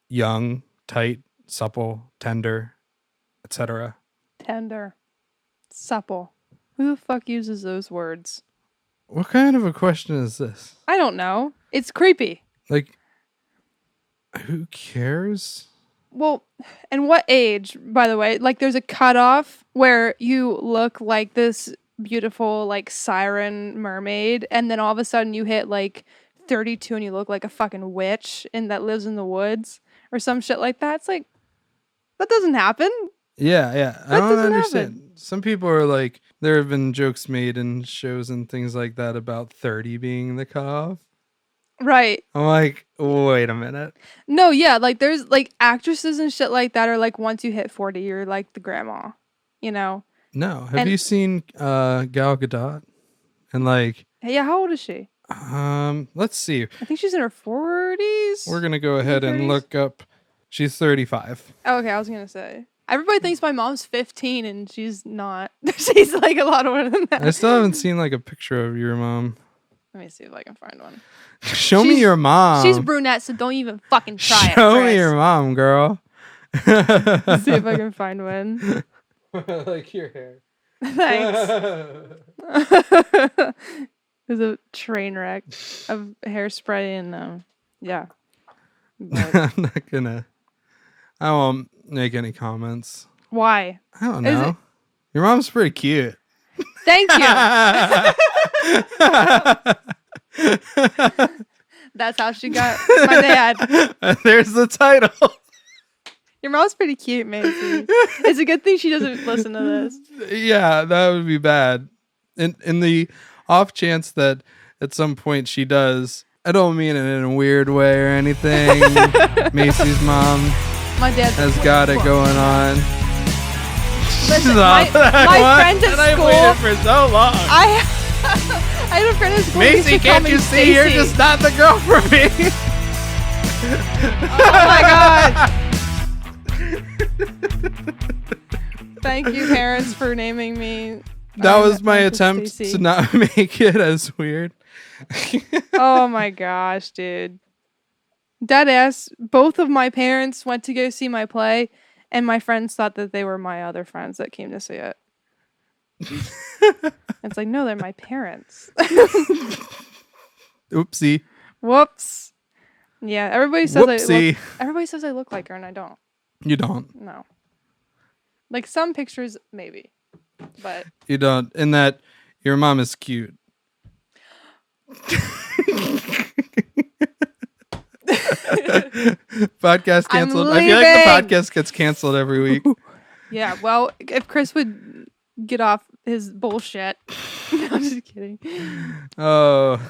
Young, tight, supple, tender, etc. Tender. Supple. Who the fuck uses those words? What kind of a question is this? I don't know. It's creepy. Like, who cares? Well, and what age, by the way? Like, there's a cutoff where you look like this beautiful, like, siren mermaid, and then all of a sudden you hit, like, 32 and you look like a fucking witch and that lives in the woods or some shit like that. It's like, that doesn't happen. Yeah. I That don't doesn't understand. happen. Some people are like, there have been jokes made in shows and things like that about 30 being the cutoff. Right. I'm like, wait a minute. No, yeah, like, there's, like, actresses and shit like that are like, once you hit 40, you're like the grandma, you know? No. Have And- you seen Gal Gadot? And like, Hey, yeah, how old is she? let's see. I think she's in her 40s. We're gonna go ahead and 30s? look up. She's 35. Oh, okay, I was gonna say. Everybody thinks my mom's 15 and she's not. She's like a lot older than that. I still haven't seen like a picture of your mom. Let me see if I can find one. Show me She's- your mom. She's brunette, so don't even fucking try it. Show me Chris. your mom, girl. Let's see if I can find one. Like your hair. Thanks. There's a train wreck of hairspray and yeah. But I'm not gonna. I won't make any comments. why? I don't Is know. it- Your mom's pretty cute. Thank you. That's how she got my dad. There's the title. Your mom's pretty cute, Macy. It's a good thing she doesn't listen to this. Yeah, that would be bad. In the off chance that at some point she does, I don't mean it in a weird way or anything. Macy's mom My dad has got it going on. Listen, Stop. my What? friends at And I school. waited for so long. I had a friend at school. who used Macy, to call can't me you see you're Stacy. just not the girl for me? Oh my god! Thank you, parents, for naming me. That was my Uncle attempt Stacy. to not make it as weird. Oh my gosh, dude. Deadass, both of my parents went to go see my play, and my friends thought that they were my other friends that came to see it. It's like, no, they're my parents. Oopsie. Whoops. Yeah, everybody says Whoopsie. everybody says I look like her, and I don't. You don't. No. Like some pictures, maybe, but You don't. In that your mom is cute. Podcast I'm canceled. I feel like leaving. the podcast gets canceled every week. yeah. Well, if Chris would get off his bullshit, no, I'm just kidding. Oh,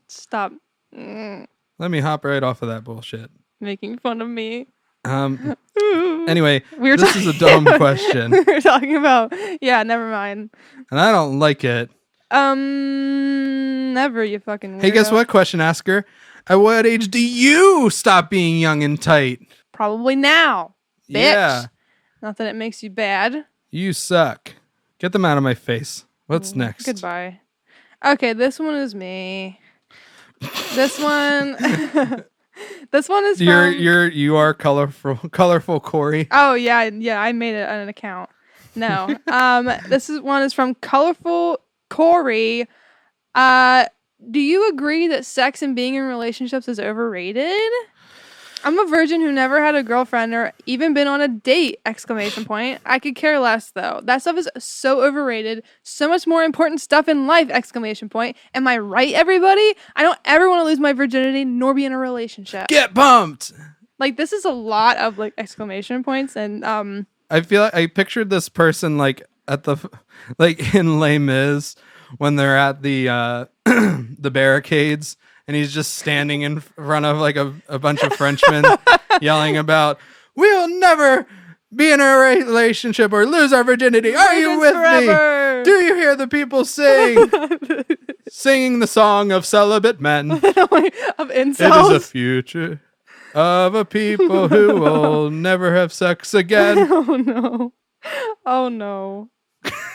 Stop let me hop right off of that bullshit. making fun of me. Anyway, We were this is a dumb question, we were talking about. Yeah, never mind. and I don't like it. Never, you fucking. Hey, guess weirdo. what? Question asker. At what age do you stop being young and tight? Probably now, bitch. Yeah, Not that it makes you bad. you suck. Get them out of my face. What's next? Goodbye. Okay, this one is me. This one. This one is from. You are colorful Corey. Oh yeah, I made it an account. No. One is from Colorful Corey. Do you agree that sex and being in relationships is overrated? I'm a virgin who never had a girlfriend or even been on a date! ! I could care less though. That stuff is so overrated. So much more important stuff in life! ! Am I right, everybody? I don't ever want to lose my virginity nor be in a relationship. Get pumped. Like this is a lot of like exclamation points and I feel like I pictured this person like at the like in Les Mis when they're at the the barricades and he's just standing in front of like a bunch of Frenchmen yelling about we'll never be in a relationship or lose our virginity. Are you with forever. me? Do you hear the people sing? Singing the song of celibate men. Of It is a incels. future of a people who will never have sex again. Oh no. Oh no.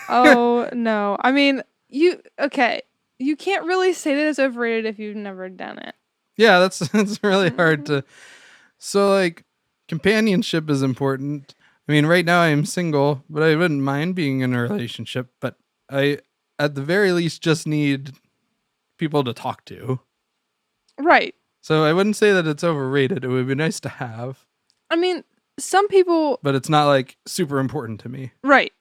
Oh no. I mean, you can't really say that it's overrated if you've never done it. Yeah, that's really hard to. So like, companionship is important. I mean, right now I am single, but I wouldn't mind being in a relationship. But I, at the very least, just need people to talk to. Right. So I wouldn't say that it's overrated. It would be nice to have, I mean, some people, but it's not like super important to me. right.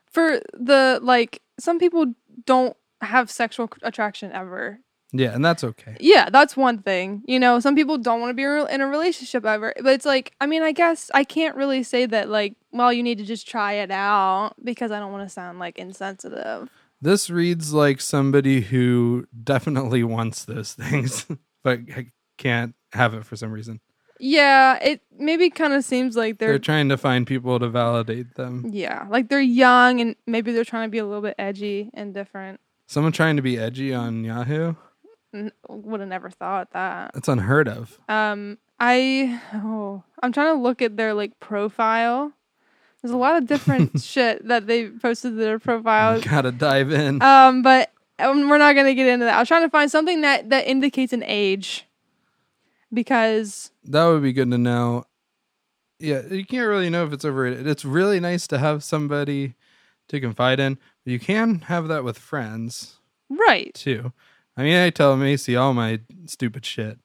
For the, like, some people don't have sexual attraction ever. Yeah, and that's okay. Yeah, that's one thing. You know, some people don't want to be in a relationship ever. But it's like, I mean, I guess I can't really say that, like, well, you need to just try it out because I don't want to sound, like, insensitive. This reads like somebody who definitely wants those things, but can't have it for some reason. Yeah, it maybe kind of seems like They're trying to find people to validate them. yeah, like they're young and maybe they're trying to be a little bit edgy and different. Someone trying to be edgy on Yahoo? Would have never thought that. That's unheard of. I'm trying to look at their like profile. There's a lot of different shit that they posted to their profile. Gotta dive in. But we're not gonna get into that. I was trying to find something that indicates an age, because That would be good to know. Yeah, you can't really know if it's overrated. It's really nice to have somebody to confide in, but you can have that with friends right, too. I mean, I tell Macy all my stupid shit.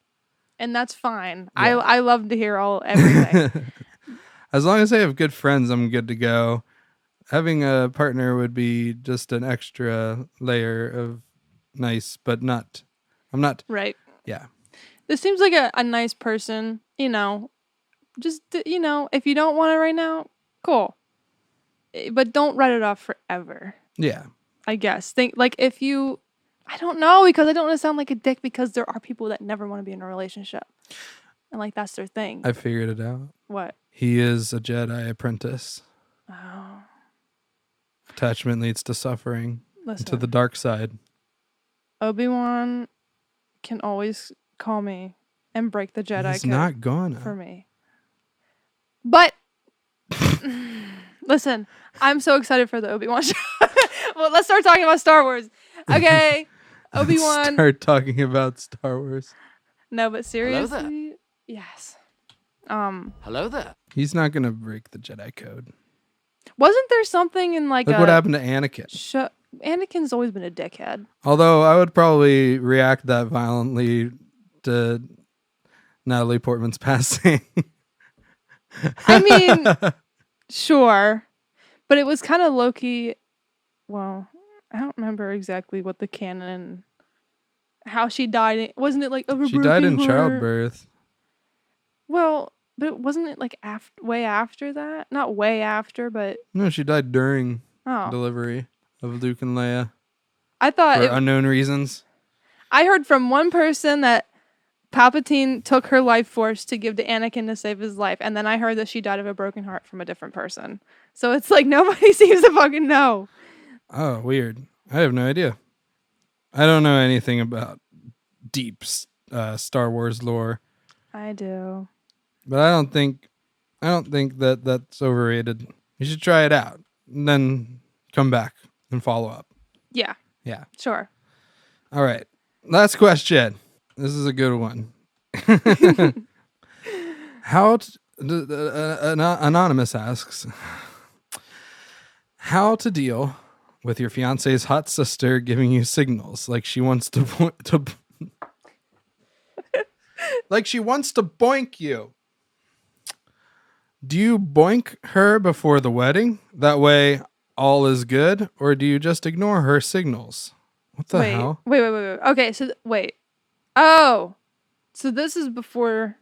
and that's fine. Yeah. I love to hear everything. As long as I have good friends, I'm good to go. Having a partner would be just an extra layer of nice, but not. I'm not. Right. Yeah. This seems like a nice person, you know. Just, you know, if you don't want it right now, cool. But don't write it off forever, Yeah. I guess. Think, like, if you, I don't know, because I don't want to sound like a dick, because there are people that never want to be in a relationship. And, like, that's their thing. I figured it out. What? He is a Jedi apprentice. Oh. Attachment leads to suffering. Listen. To the dark side. Obi-Wan can always call me and break the Jedi He's code not gonna. for me. But listen, I'm so excited for the Obi-Wan show. Well, let's start talking about Star Wars. Okay, Obi-Wan. Start talking about Star Wars. No, but Hello there. seriously, yes. Hello there. He's not gonna break the Jedi code. Wasn't there something in like Look what happened to Anakin. Anakin's always been a dickhead. Although I would probably react that violently to Natalie Portman's passing. I mean, sure, but it was kind of low-key. Well, I don't remember exactly what the canon, how she died. Wasn't it like of a She died in broken heart? childbirth. Well, but wasn't it like way after that? Not way after, but No, she died during oh, delivery of Luke and Leia I thought for unknown reasons. I heard from one person that Palpatine took her life force to give to Anakin to save his life, and then I heard that she died of a broken heart from a different person. So it's like nobody seems to fucking know. Oh, weird. I have no idea. I don't know anything about deep Star Wars lore, I do. but I don't think that that's overrated. You should try it out and then come back and follow up. Yeah, Yeah. sure. All right. Last question. This is a good one. Anonymous asks, how to deal with your fiance's hot sister giving you signals like she wants to like she wants to boink you. Do you boink her before the wedding? That way all is good, or do you just ignore her signals? What the hell? Wait. Okay, so wait. Oh, so this is before,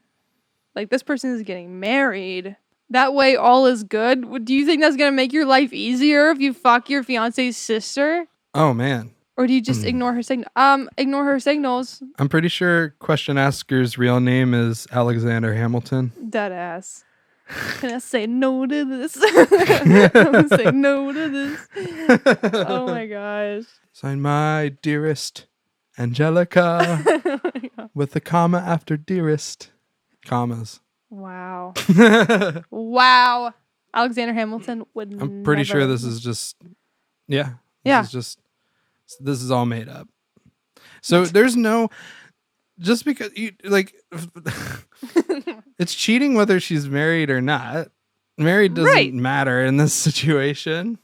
like, this person is getting married. That way all is good? Do you think that's going to make your life easier if you fuck your fiance's sister? Oh, man. Or do you just ignore her signal? Ignore her signals. I'm pretty sure question asker's real name is Alexander Hamilton. Dead ass. Can I say no to this? I'm gonna say no to this. Oh my gosh. Sign my dearest Angelica with the comma after dearest. Commas. Wow. Wow. Alexander Hamilton would I'm pretty never- sure this is just, yeah. Yeah. This is all made up. So there's no, just because you like, it's cheating whether she's married or not. Married doesn't Right. matter in this situation.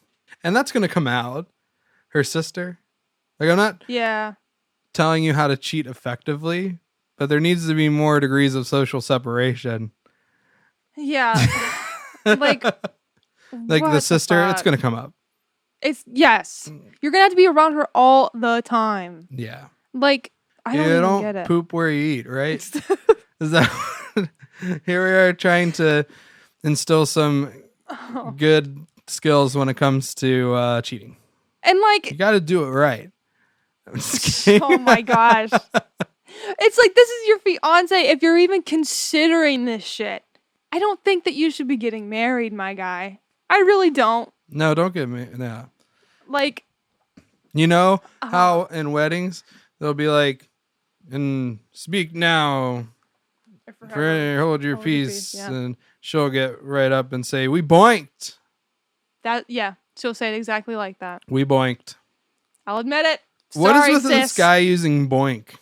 And that's going to come out. Her sister. Like, I'm not Yeah. telling you how to cheat effectively, but there needs to be more degrees of social separation. Yeah. Like Like what the sister, it's fuck? going to come up. It's yes. You're gonna have to be around her all the time. Yeah. Like I don't you even don't get it. poop where you eat, right? Is that here we are trying to instill some good skills when it comes to cheating. And You like, got to do it right. I'm just kidding. oh my gosh, it's like this is your fiance. If you're even considering this shit, I don't think that you should be getting married, my guy. I really don't. No, don't get me. No. Like, You know how in weddings they'll be like, and speak now, hold your peace, yeah. and she'll get right up and say, we boinked. That yeah, she'll say it exactly like that. We boinked. I'll admit it. What Sorry, is with this sis. guy using boink?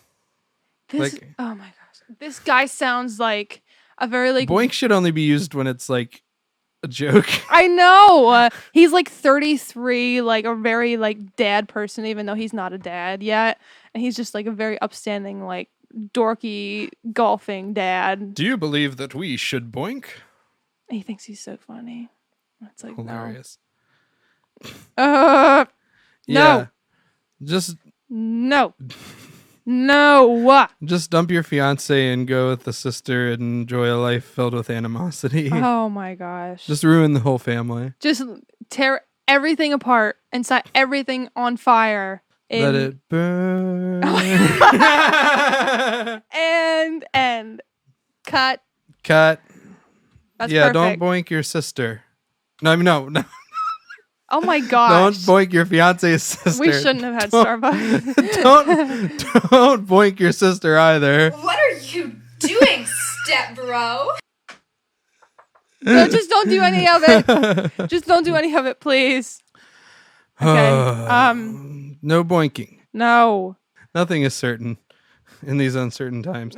This, like- oh my gosh, this guy sounds like a very like. Boink should only be used when it's like a joke. I know. He's like 33, like a very like dad person, even though he's not a dad yet, and he's just like a very upstanding, like dorky golfing dad. Do you believe that we should boink? He thinks he's so funny. It's like Hilarious. no. Yeah. Just No. No. dump your fiance and go with the sister and enjoy a life filled with animosity. Oh my gosh. Just ruin the whole family. Just tear everything apart and set everything on fire. Let it burn. And cut. Cut. That's yeah, perfect. don't boink your sister. No, no. Oh my Don't gosh. boink your fiance's sister. We shouldn't have had Don't- Starbucks. don't boink your sister either. What are you doing, step bro? No, just don't do any of it. Just don't do any of it, please. Okay. No boinking. No. Nothing is certain in these uncertain times.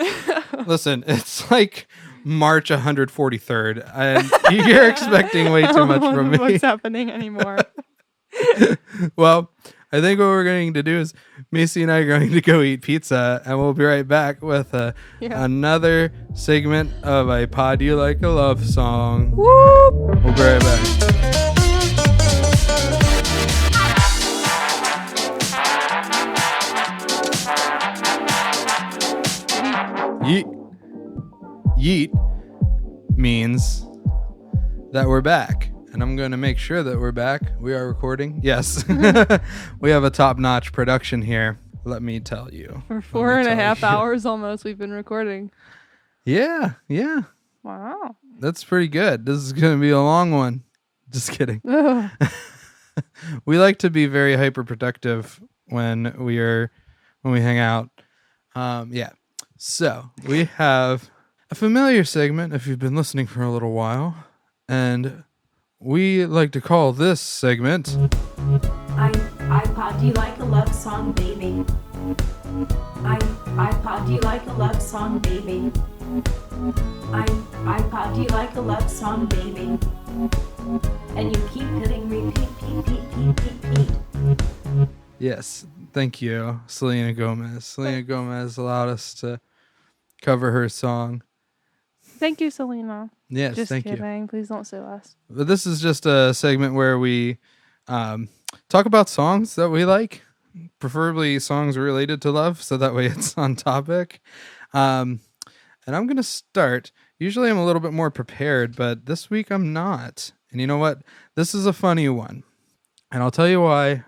Listen, it's like March 143rd, and you're expecting way too much from me. What's happening anymore? Well, I think what we're going to do is Macy and I are going to go eat pizza, and we'll be right back with another segment of a Pod You Like a Love Song. Whoop. We'll be right back. Yeet means that we're back. And I'm going to make sure that we're back. We are recording. Yes. We have a top-notch production here. Let me tell you. For 4.5 hours almost, we've been recording. Yeah. Wow. That's pretty good. This is going to be a long one. Just kidding. Ugh. We like to be very hyper-productive when we hang out. Yeah. So we have a familiar segment if you've been listening for a little while, and we like to call this segment iPod you like a love song, baby. iPod you like a love song, baby. iPod you like a love song, baby. And you keep hitting repeat. Yes, thank you, Selena Gomez. Selena Gomez allowed us to cover her song. Thank you, Selena. Yes, Just thank kidding. you. Please don't sue us. But this is just a segment where we talk about songs that we like, preferably songs related to love, so that way it's on topic. And I'm going to start. Usually I'm a little bit more prepared, but this week I'm not. And you know what? This is a funny one. And I'll tell you why.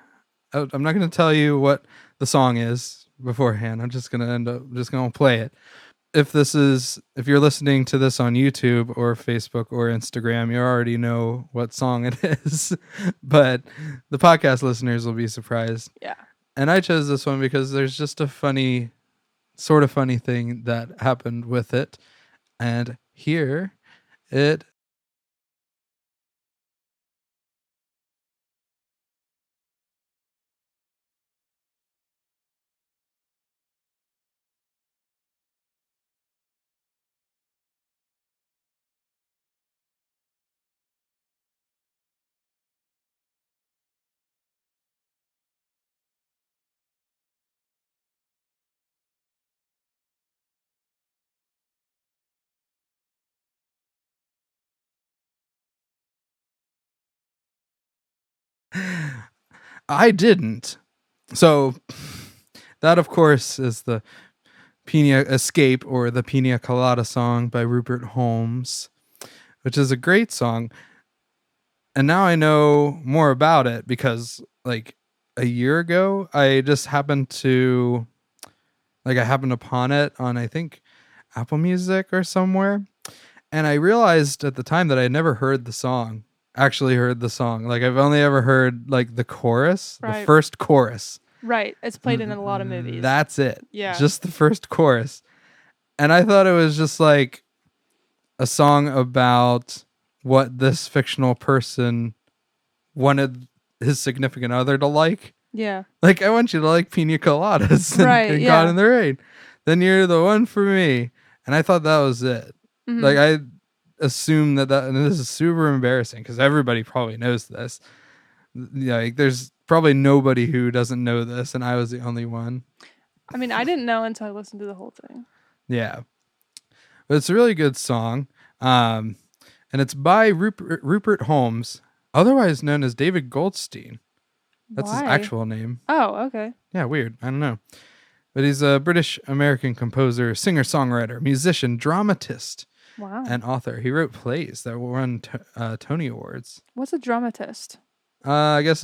I'm not going to tell you what the song is beforehand. I'm just going to play it. if you're listening to this on YouTube or Facebook or Instagram, you already know what song it is, but the podcast listeners will be surprised. Yeah. And I chose this one because there's just a funny thing that happened with it. And here it I didn't. So that, of course, is the Pina Escape, or the Pina Colada song by Rupert Holmes, which is a great song. And now I know more about it because, like, a year ago, I just happened to, I happened upon it on, I think, Apple Music or somewhere. And I realized at the time that I had never heard the song, actually heard the song. Like, I've only ever heard, like, the chorus, the Right. first chorus. Right. It's played in a lot of movies. That's it. Yeah. Just the first chorus. And I thought it was just like a song about what this fictional person wanted his significant other to like. Yeah. Like, I want you to like pina coladas Right, and yeah. God in the Rain. Then you're the one for me. And I thought that was it. Mhm. Like, I assumed that, and this is super embarrassing because everybody probably knows this. Yeah, like, there's probably nobody who doesn't know this, and I was the only one. I mean, I didn't know until I listened to the whole thing. Yeah. But it's a really good song. And it's by Rupert Holmes, otherwise known as David Goldstein. That's his Why? actual name. Oh, okay. Yeah, weird. I don't know. But he's a British-American composer, singer-songwriter, musician, dramatist, Wow. and author. He wrote plays that won Tony Awards. What's a dramatist? I guess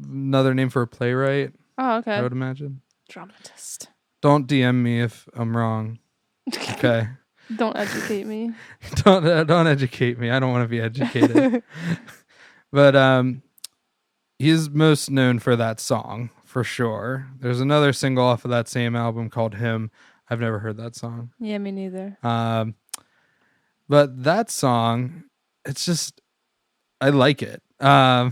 another name for a playwright, Oh, okay. I would imagine. Dramatist. Don't DM me if I'm wrong. Okay. Don't educate me. Don't educate me. I don't want to be educated. But he's most known for that song, for sure. There's another single off of that same album called Him. I've never heard that song. Yeah, me neither. But that song, it's just, I like it. I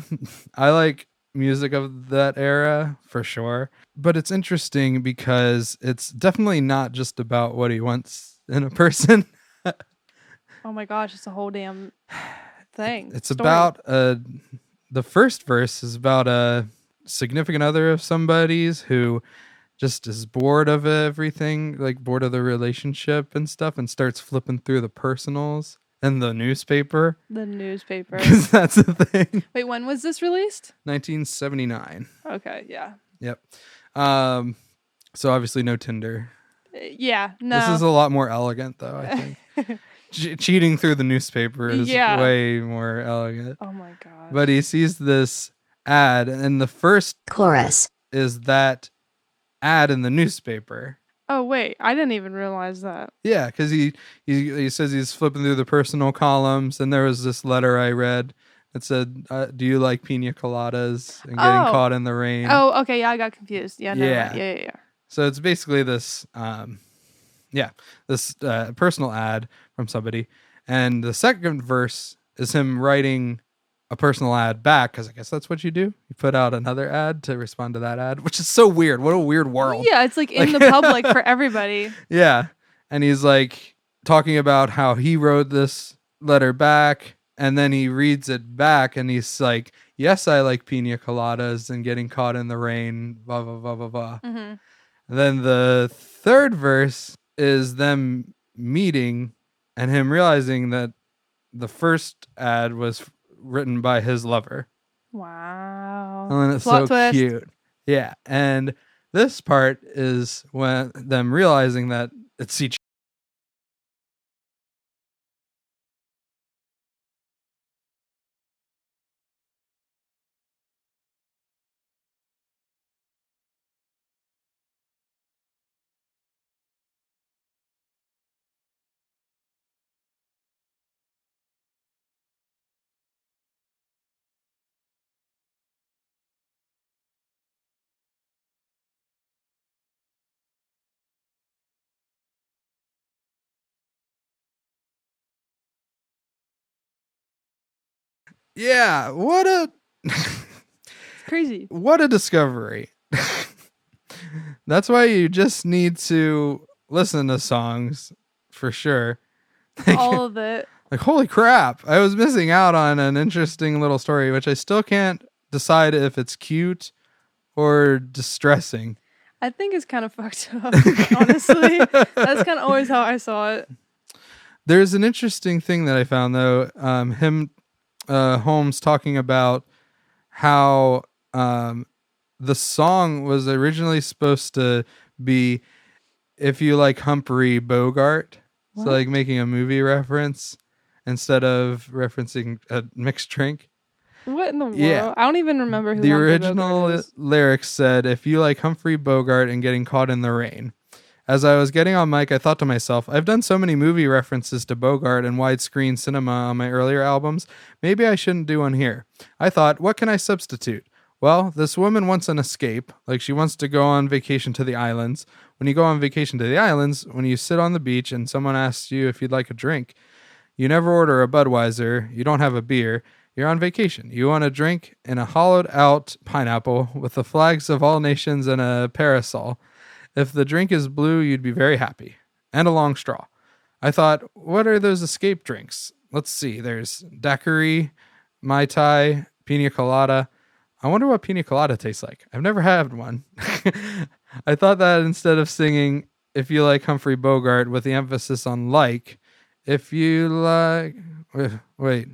like music of that era for sure. But it's interesting because it's definitely not just about what he wants in a person. Oh my gosh, it's a whole damn thing. It's Story. about the first verse is about a significant other of somebody's who just is bored of everything, like bored of the relationship and stuff, and starts flipping through the personals and the newspaper. The newspaper. Because that's the thing. Wait, when was this released? 1979. Okay, yeah. Yep. So obviously no Tinder. Yeah, no. This is a lot more elegant, though, I think. Cheating through the newspaper is Yeah. way more elegant. Oh my god. But he sees this ad, and the first Chorus. is that ad in the newspaper. Oh wait, I didn't even realize that. Yeah, because he says he's flipping through the personal columns, and there was this letter I read that said, "Do you like pina coladas and getting Oh. caught in the rain?" Oh, okay, yeah, I got confused. Yeah, never Yeah. mind. Yeah. So it's basically this, this personal ad from somebody, and the second verse is him writing a personal ad back, because I guess that's what you do. You put out another ad to respond to that ad, which is so weird. What a weird world. Yeah, it's like in the public for everybody. Yeah. And he's like talking about how he wrote this letter back, and then he reads it back, and he's like, yes, I like pina coladas and getting caught in the rain, blah, blah, blah, blah, blah. Mm-hmm. And then the third verse is them meeting and him realizing that the first ad was written by his lover. Wow. And it's Plot so twist. cute. Yeah. And this part is when them realizing that it's each Yeah, It's crazy. what a discovery. That's why you just need to listen to songs for sure. All of it. Like, holy crap, I was missing out on an interesting little story, which I still can't decide if it's cute or distressing. I think it's kind of fucked up, honestly. That's kind of always how I saw it. There's an interesting thing that I found, though. Holmes talking about how the song was originally supposed to be "If You Like Humphrey Bogart," What? so like making a movie reference instead of referencing a mixed drink. What in the world? Yeah. I don't even remember who The Humphrey original Bogart is. lyrics said, "If you like Humphrey Bogart and getting caught in the rain." As I was getting on mic, I thought to myself, I've done so many movie references to Bogart and widescreen cinema on my earlier albums. Maybe I shouldn't do one here. I thought, what can I substitute? Well, this woman wants an escape, like she wants to go on vacation to the islands. When you go on vacation to the islands, when you sit on the beach and someone asks you if you'd like a drink, you never order a Budweiser, you don't have a beer, you're on vacation. You want a drink in a hollowed out pineapple with the flags of all nations and a parasol. If the drink is blue, you'd be very happy. And a long straw. I thought, what are those escape drinks? Let's see. There's daiquiri, Mai Tai, pina colada. I wonder what pina colada tastes like. I've never had one. I thought that instead of singing, if you like Humphrey Bogart with the emphasis on like, if you like... Wait.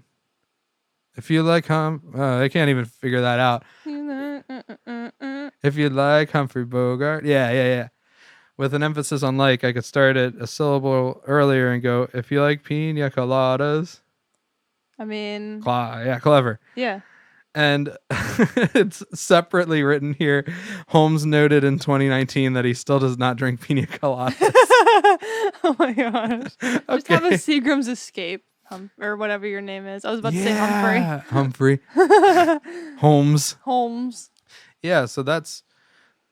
If you like I can't even figure that out. If you like Humphrey Bogart. Yeah. With an emphasis on like, I could start it a syllable earlier and go, if you like pina coladas. I mean... Yeah, clever. Yeah. And it's separately written here. Holmes noted in 2019 that he still does not drink pina coladas. Oh my gosh. Just have a Seagram's Escape. Or whatever your name is. I was about to say Humphrey. Holmes. Yeah, so that's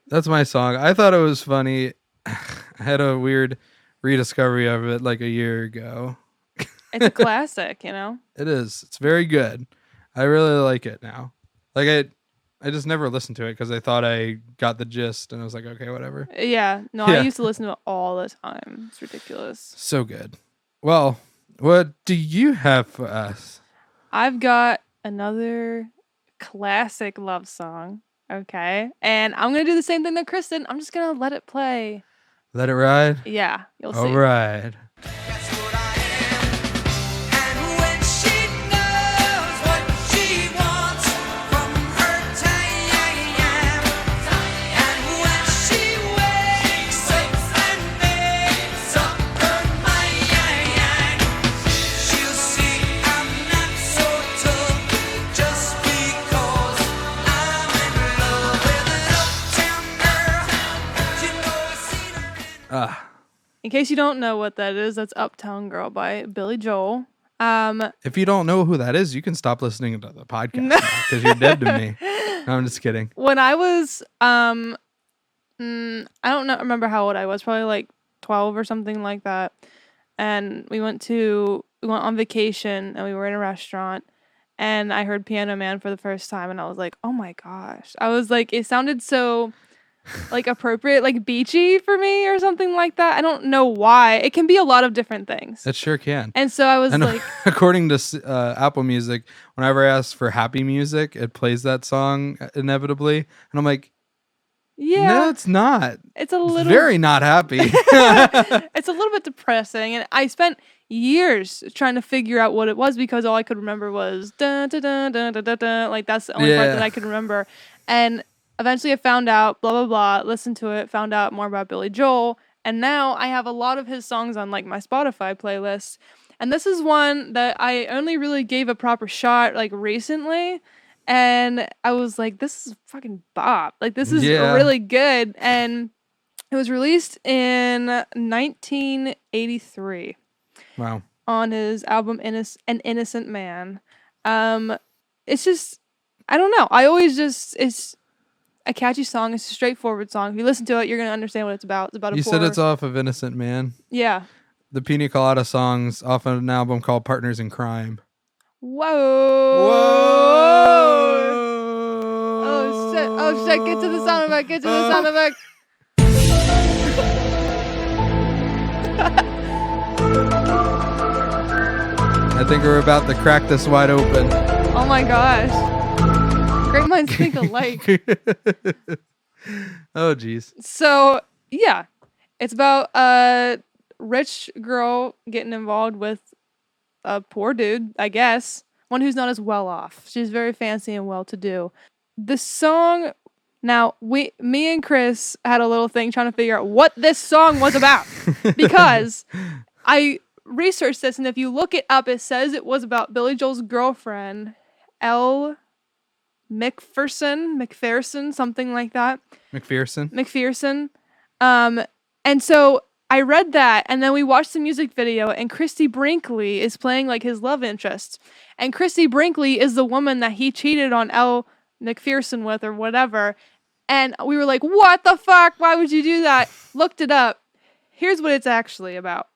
my song. I thought it was funny. I had a weird rediscovery of it like a year ago. It's a classic, you know? It is. It's very good. I really like it now. Like I just never listened to it because I thought I got the gist and I was like, okay, whatever. Yeah. No, I used to listen to it all the time. It's ridiculous. So good. Well, what do you have for us? I've got another classic love song. Okay. And I'm going to do the same thing that Chris did. I'm just going to let it play. Let it ride? Yeah. You'll see. All right. In case you don't know what that is, that's Uptown Girl by Billy Joel. If you don't know who that is, you can stop listening to the podcast because you're dead to me. No, I'm just kidding. When I was, I don't know, remember how old I was, probably like 12 or something like that. And we went on vacation and we were in a restaurant and I heard Piano Man for the first time and I was like, oh my gosh. I was like, it sounded so like appropriate, like beachy for me or something like that. I don't know why. It can be a lot of different things. It sure can. And so I was like, according to Apple Music, whenever I ask for happy music, it plays that song inevitably. And I'm like, yeah, no, it's not. It's very not happy. It's a little bit depressing. And I spent years trying to figure out what it was because all I could remember was dun, dun, dun, dun, dun, dun, dun. Like that's the only part that I could remember. And eventually I found out, blah, blah, blah, listened to it, found out more about Billy Joel. And now I have a lot of his songs on like my Spotify playlist. And this is one that I only really gave a proper shot like recently. And I was like, this is fucking bop. Like this is really good. And it was released in 1983. Wow. On his album An Innocent Man. It's just, I don't know. It's a catchy song. It's a straightforward song. If you listen to it, you're going to understand what it's about. It's about You said it's off of Innocent Man? Yeah. The Pina Colada song's off of an album called Partners in Crime. Whoa. Whoa. Oh shit. Get to the sound effect. Get to the sound effect. I think we're about to crack this wide open. Oh my gosh. Great minds think alike. Oh, geez. So, yeah. It's about a rich girl getting involved with a poor dude, I guess. One who's not as well off. She's very fancy and well to do. The song. Now, me and Chris had a little thing trying to figure out what this song was about. Because I researched this, and if you look it up, it says it was about Billy Joel's girlfriend, Elle McPherson, something like that. McPherson. And so I read that, and then we watched the music video, and Christy Brinkley is playing like his love interest. And Christy Brinkley is the woman that he cheated on Elle McPherson with or whatever. And we were like, what the fuck? Why would you do that? Looked it up. Here's what it's actually about.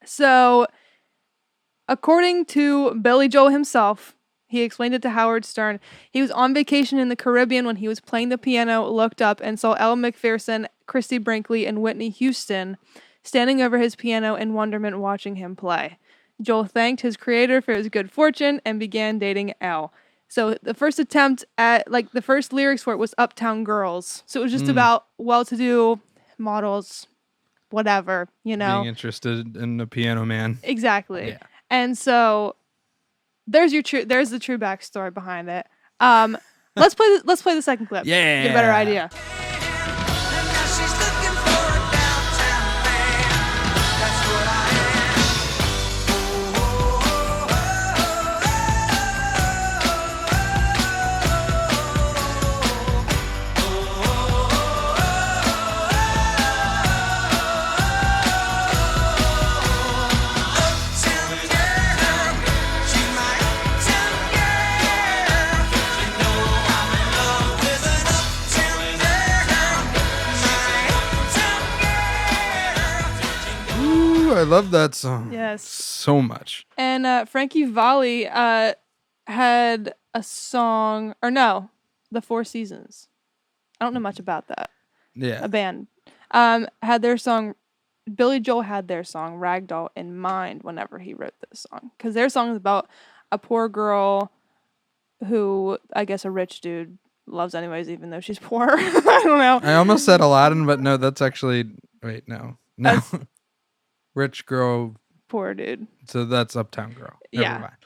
So, according to Billy Joel himself, he explained it to Howard Stern. He was on vacation in the Caribbean when he was playing the piano, looked up, and saw Elle McPherson, Christy Brinkley, and Whitney Houston standing over his piano in wonderment watching him play. Joel thanked his creator for his good fortune and began dating Elle. So the first attempt at, the first lyrics for it was Uptown Girls. So it was just about well-to-do models, whatever, you know. Being interested in the piano man. Exactly. Yeah. And so there's the true backstory behind it. Let's play the second clip. Yeah. Get a better idea. I love that song. Yes. So much. And Frankie Valli had a song, or no, The Four Seasons. I don't know much about that. Yeah. A band. Had their song, Billy Joel had their song Ragdoll in mind whenever he wrote this song. Because their song is about a poor girl who, I guess a rich dude loves anyways, even though she's poor. I don't know. I almost said Aladdin, but no, that's actually, wait, no. Rich girl. Poor dude. So that's Uptown Girl. Never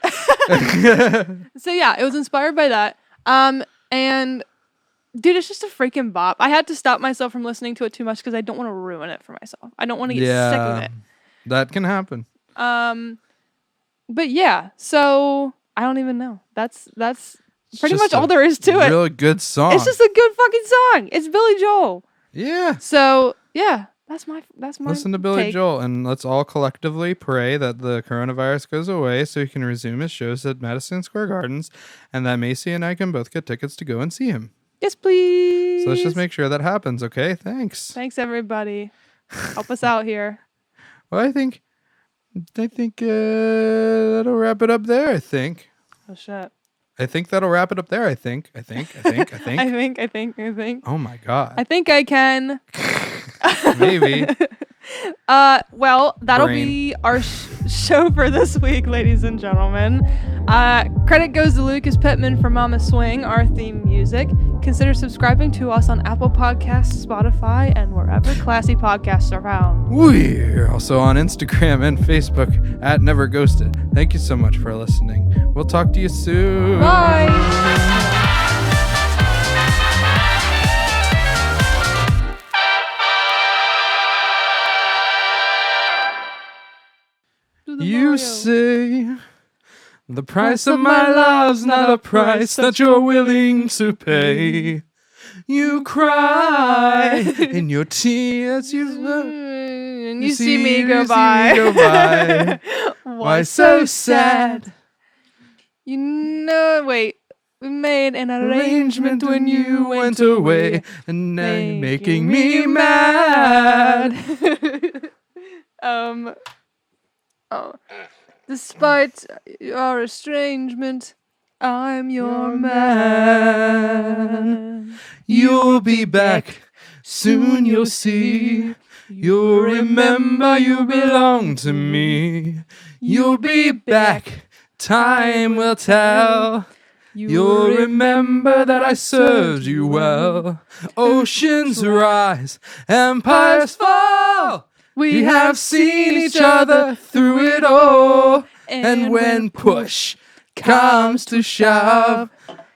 Yeah. So yeah, it was inspired by that. And dude, it's just a freaking bop. I had to stop myself from listening to it too much because I don't want to ruin it for myself. I don't want to get sick of it. That can happen. But yeah, so I don't even know. That's pretty much all there is to it. Really good song. It's just a good fucking song. It's Billy Joel. Yeah. So yeah, that's my Listen to Billy take. Joel, and let's all collectively pray that the coronavirus goes away so he can resume his shows at Madison Square Gardens, and that Macy and I can both get tickets to go and see him. Yes, please. So let's just make sure that happens, okay? Thanks. Thanks, everybody. Help us out here. Well, I think that'll wrap it up there, I think. Oh, shit. I think that'll wrap it up there, I think. I think. Oh, my God. I think I can. Maybe. Well, that'll be our show for this week, ladies and gentlemen. Credit goes to Lucas Pittman for Mama Swing, our theme music. Consider subscribing to us on Apple Podcasts, Spotify, and wherever classy podcasts are found. We're also on Instagram and Facebook at Never Ghosted. Thank you so much for listening. We'll talk to you soon. Bye. You say the price of my love's not a price that you're willing to pay. You cry in your tears, and you see me go by. Why so sad? You know, wait. We made an arrangement when you went away, and now you're making me mad. Oh. Despite our estrangement, I'm your man. You'll be back, soon you'll see. You'll remember you belong to me. You'll be back, time will tell. You'll remember that I served you well. Oceans rise, empires fall. We have seen each other through it all. And when push comes to shove,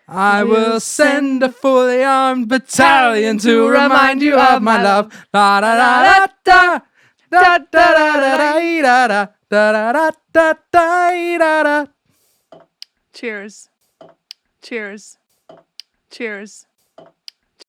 I will send a fully armed battalion to remind you of my love. Da da da da da da da da da da da da da da. Cheers. Cheers. Cheers.